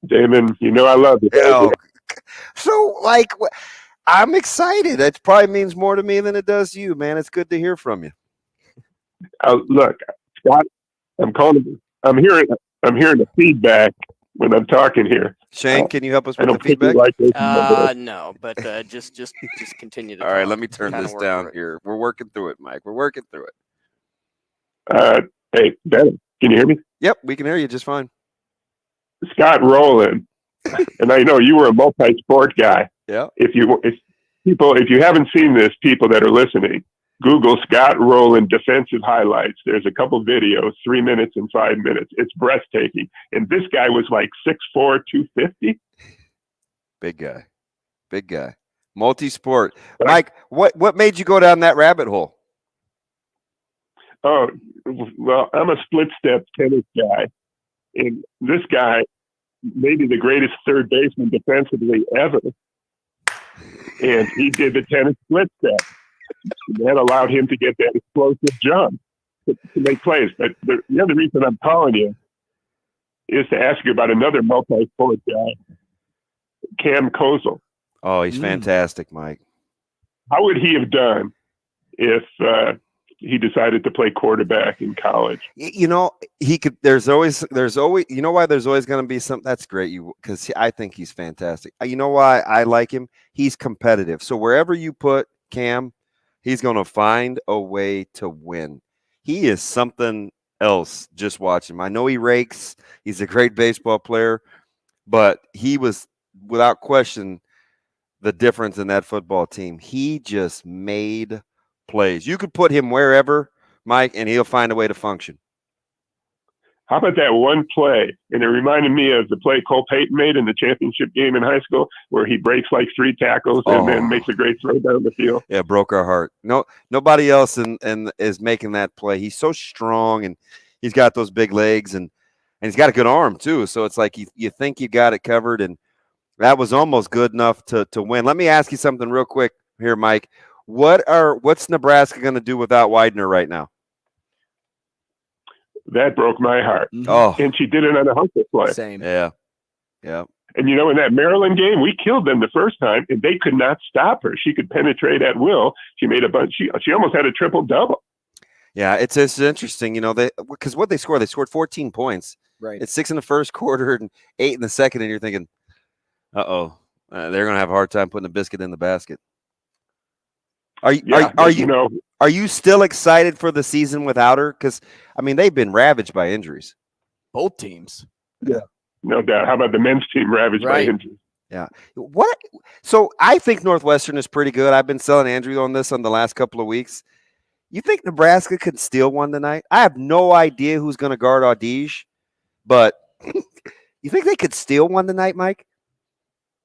Damon, you know I love you. Oh, so, I'm excited. That probably means more to me than it does to you, man. It's good to hear from you. Look, Scott, I'm hearing the feedback when I'm talking here. Shane, can you help us with the feedback? No, but just continue to All right, talk. let me turn this down here. We're working through it, Mike. We're working through it. Hey, Ben, can you hear me? Yep, we can hear you just fine. Scott Rowland, and I know you were a multi-sport guy. Yeah. If you haven't seen this, people that are listening, Google Scott Rowland defensive highlights. There's a couple videos, 3 minutes and 5 minutes. It's breathtaking. And this guy was like 6'4", 250. Big guy. Multi-sport. Mike, what made you go down that rabbit hole? Oh, well, I'm a split-step tennis guy. And this guy, maybe the greatest third baseman defensively ever. And he did the tennis split step. That allowed him to get that explosive jump to make plays. But the other reason I'm calling you is to ask you about another multi-sport guy, Cam Kozel. Oh, he's fantastic, Mike. How would he have done if he decided to play quarterback in college? You know, he could. There's always. You know why there's always going to be some. That's great. Because I think he's fantastic. You know why I like him? He's competitive. So wherever you put Cam, he's going to find a way to win. He is something else. Just watch him. I know he rakes. He's a great baseball player, but he was, without question, the difference in that football team. He just made plays. You could put him wherever, Mike, and he'll find a way to function. How about that one play? And it reminded me of the play Cole Payton made in the championship game in high school, where he breaks like 3 tackles and then makes a great throw down the field. Yeah, broke our heart. Nobody else is making that play. He's so strong, and he's got those big legs, and he's got a good arm too. So it's like you think you got it covered, and that was almost good enough to win. Let me ask you something real quick here, Mike. What's Nebraska going to do without Widener right now? That broke my heart. Oh, and she did it on a hustle play. Same. Yeah. And in that Maryland game, we killed them the first time, and they could not stop her. She could penetrate at will. She made a bunch. She almost had a triple double. Yeah, it's interesting. Because what they scored 14 points. Right. It's 6 in the first quarter and 8 in the second, and you're thinking, they're going to have a hard time putting a biscuit in the basket. Are you still excited for the season without her? Because they've been ravaged by injuries. Both teams. Yeah, no doubt. How about the men's team ravaged by injuries? Yeah. What? So I think Northwestern is pretty good. I've been selling Andrew on this on the last couple of weeks. You think Nebraska could steal one tonight? I have no idea who's going to guard Audige, but you think they could steal one tonight, Mike?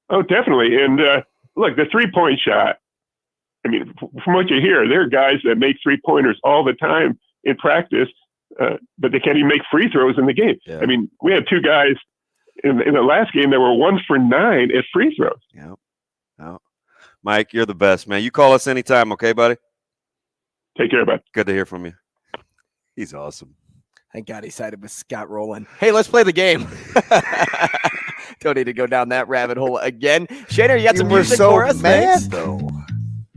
Oh, definitely. And look, the 3-point shot. From what you hear, there are guys that make 3-pointers all the time in practice, but they can't even make free throws in the game. Yeah. We had 2 guys in the last game that were 1 for 9 at free throws. Yeah. No. Mike, you're the best, man. You call us anytime, okay, buddy? Take care, bud. Good to hear from you. He's awesome. Thank God he sided with Scott Rowland. Hey, let's play the game. Don't need to go down that rabbit hole again. Shaner, you got some music for us? Mad, though.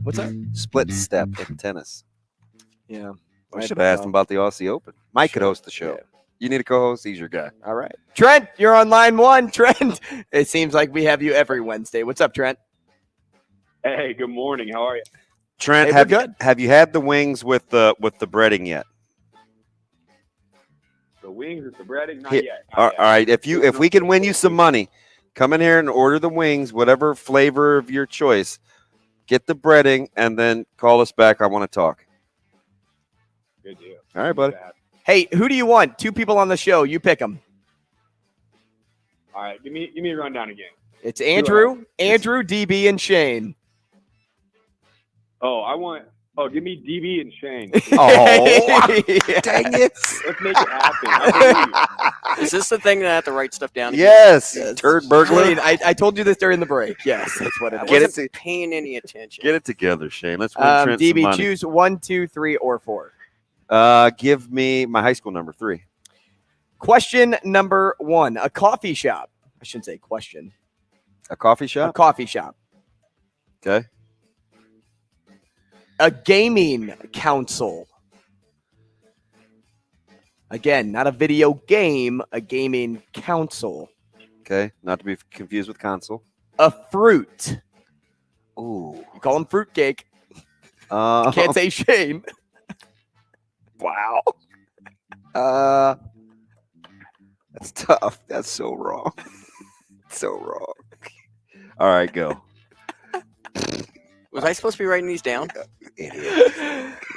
What's that? Split step in tennis. Yeah. I should have asked him about the Aussie Open. Mike could host the show. Yeah. You need a co-host? He's your guy. All right. Trent, you're on line 1. Trent, it seems like we have you every Wednesday. What's up, Trent? Hey, good morning. How are you? Trent, have you had the wings with the breading yet? The wings with the breading, not Here- yet. all right. If we can win you some money, come in here and order the wings, whatever flavor of your choice. Get the breading and then call us back. I want to talk. Good deal. All right, buddy. Hey, who do you want? 2 people on the show. You pick them. All right, give me a rundown again. It's Andrew, DB, and Shane. Give me DB and Shane. Oh, dang it. Let's make it happen. Is this the thing that I have to write stuff down? Yes, turd burglar. Shane, I told you this during the break. Yes, that's what it I is. wasn't paying any attention. Get it together, Shane. Let's win Trent some DB, money. choose 1, 2, 3, or 4. Give me my high school number 3. Question number 1. A coffee shop. I shouldn't say question. A coffee A shop? coffee shop. Okay. A gaming console. Again, not a video game, a gaming console. Okay. Not to be confused with console. A fruit. Ooh. You call them fruitcake. Can't say Shane. Wow. That's tough. That's so wrong. So wrong. All right, go. Was I supposed to be writing these down? Idiot.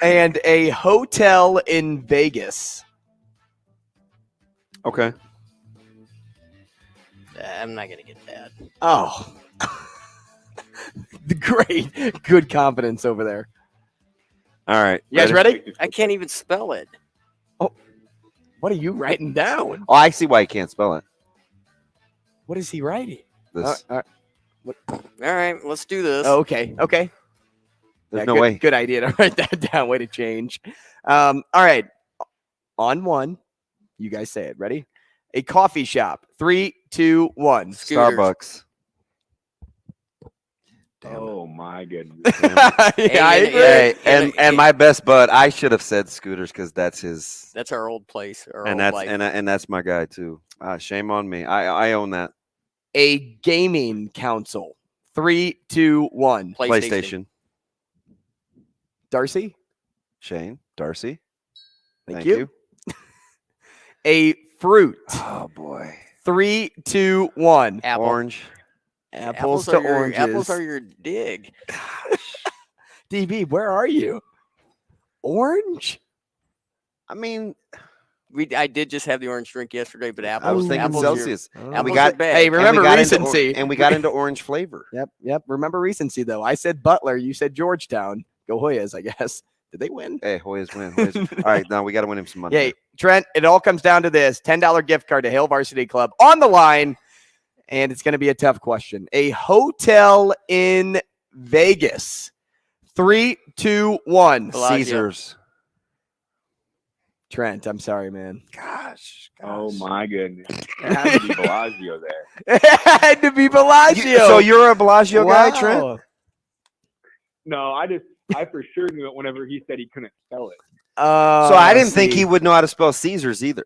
And a hotel in Vegas. Okay. I'm not going to get that. Oh. Great. Good confidence over there. All right. You guys ready? I can't even spell it. What are you writing down? Oh, I see why you can't spell it. What is he writing? This. All right, let's do this. Oh, okay. Okay. There's no good, way. Good idea to write that down. Way to change. All right. On 1. You guys say it. Ready? A coffee shop. 3, 2, 1. Scooters. Starbucks. Oh my goodness. Yeah, I agree. Hey, and my best bud, I should have said Scooters because that's his. That's our old place. Our And old that's life. and that's my guy too. Shame on me. I own that. A gaming console. 3, 2, 1. PlayStation. Darcy. Shane. Darcy. Thank you. A fruit. Oh boy. 3, 2, 1. Apple. Orange. Apples to are your, oranges. Apples are your dig. DB, where are you? Orange? I mean, I did just have the orange drink yesterday, but apples. I was thinking apples Celsius. Are, Oh. apples we got. are bad. Hey, remember and we got recency. and we got into orange flavor. Yep. Remember recency, though. I said Butler. You said Georgetown. Go Hoyas, I guess. Did they win? Hey, Hoyas win. All right, now we got to win him some money. Yay. Trent, it all comes down to this $10 gift card to Hale Varsity Club on the line. And it's going to be a tough question. A hotel in Vegas. 3, 2, 1. Bellagio. Caesars. Trent, I'm sorry, man. Gosh. Oh my goodness. There has to be Bellagio there. It had to be Bellagio. So you're a Bellagio guy, Trent? No, I for sure knew it whenever he said he couldn't spell it. So I didn't think he would know how to spell Caesars either.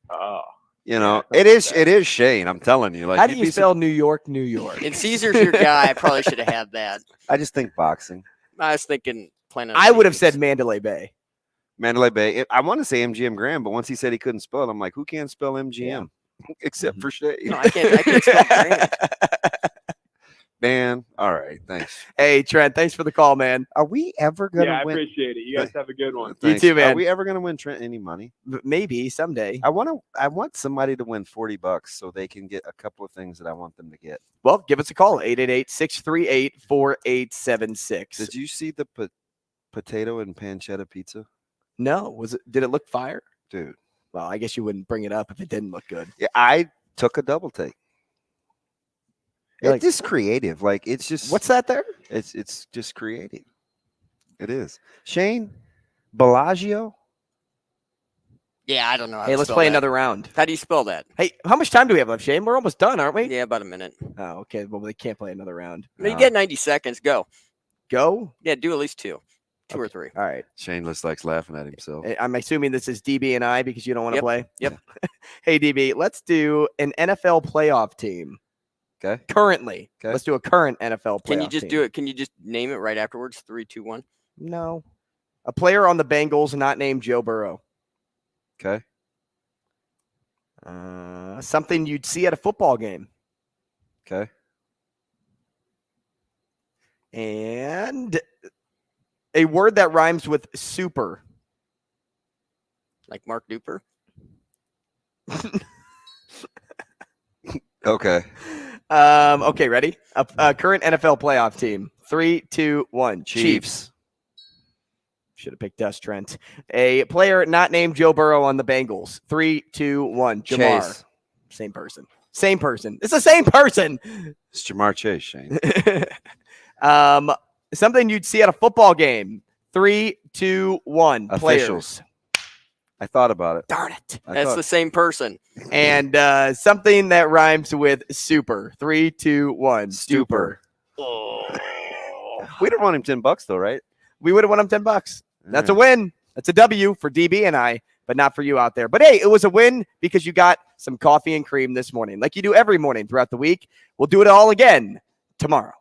Oh. You know, it is Shane. I'm telling you. Like, How do you spell New York, New York? And Caesar's your guy. I probably should have had that. I just think boxing. I was thinking Planet. I would have said Mandalay Bay. Mandalay Bay. I want to say MGM Grand, but once he said he couldn't spell it, I'm like, who can't spell MGM except for Shane? No, I can't spell Grant. Man, all right, thanks. Hey, Trent, thanks for the call, man. Are we ever gonna Yeah, I win? appreciate it. You guys have a good one. Thanks. You too, man. Are we ever gonna win Trent any money? Maybe someday. I want somebody to win $40 so they can get a couple of things that I want them to get. Well, give us a call, 888-638-4876. Did you see the potato and pancetta pizza? No, did it look fire? Dude. Well, I guess you wouldn't bring it up if it didn't look good. Yeah, I took a double take. You're It's just creative. Like, it's just What's that there? It's just creative. It is. Shane Bellagio. Yeah, I don't know. How Hey, to let's spell play that. another round. How do you spell that? Hey, how much time do we have left, Shane? We're almost done, aren't we? Yeah, about a minute. Oh, okay. Well, we can't play another round. No, you get 90 seconds. Go. Go? Yeah, do at least two or three. All right. Shane just likes laughing at himself. I'm assuming this is DB and I because you don't want to Yep. play. Yep. Hey, DB, let's do an NFL playoff team. Okay. Currently. Okay. Let's do a current NFL playoff Can you just team. do it? Can you just name it right afterwards? 3, 2, 1. No. A player on the Bengals not named Joe Burrow. Okay. Something you'd see at a football game. Okay. And a word that rhymes with super. Like Mark Duper. Okay. Okay, ready? A current NFL playoff team. 3, 2, 1. Chiefs. Should have picked us, Trent. A player not named Joe Burrow on the Bengals. 3, 2, 1. Jamar. Chase. Same person. Same person. It's the same person. It's Jamar Chase, Shane. Something you'd see at a football game. 3, 2, 1. Officials. Players. I thought about it. Darn it. That's the same person. And something that rhymes with super. 3, 2, 1. Stupor. We'd have won him $10 though, right? We would have won him $10. That's a win. That's a W for DB and I, but not for you out there. But hey, it was a win because you got some coffee and cream this morning, like you do every morning throughout the week. We'll do it all again tomorrow.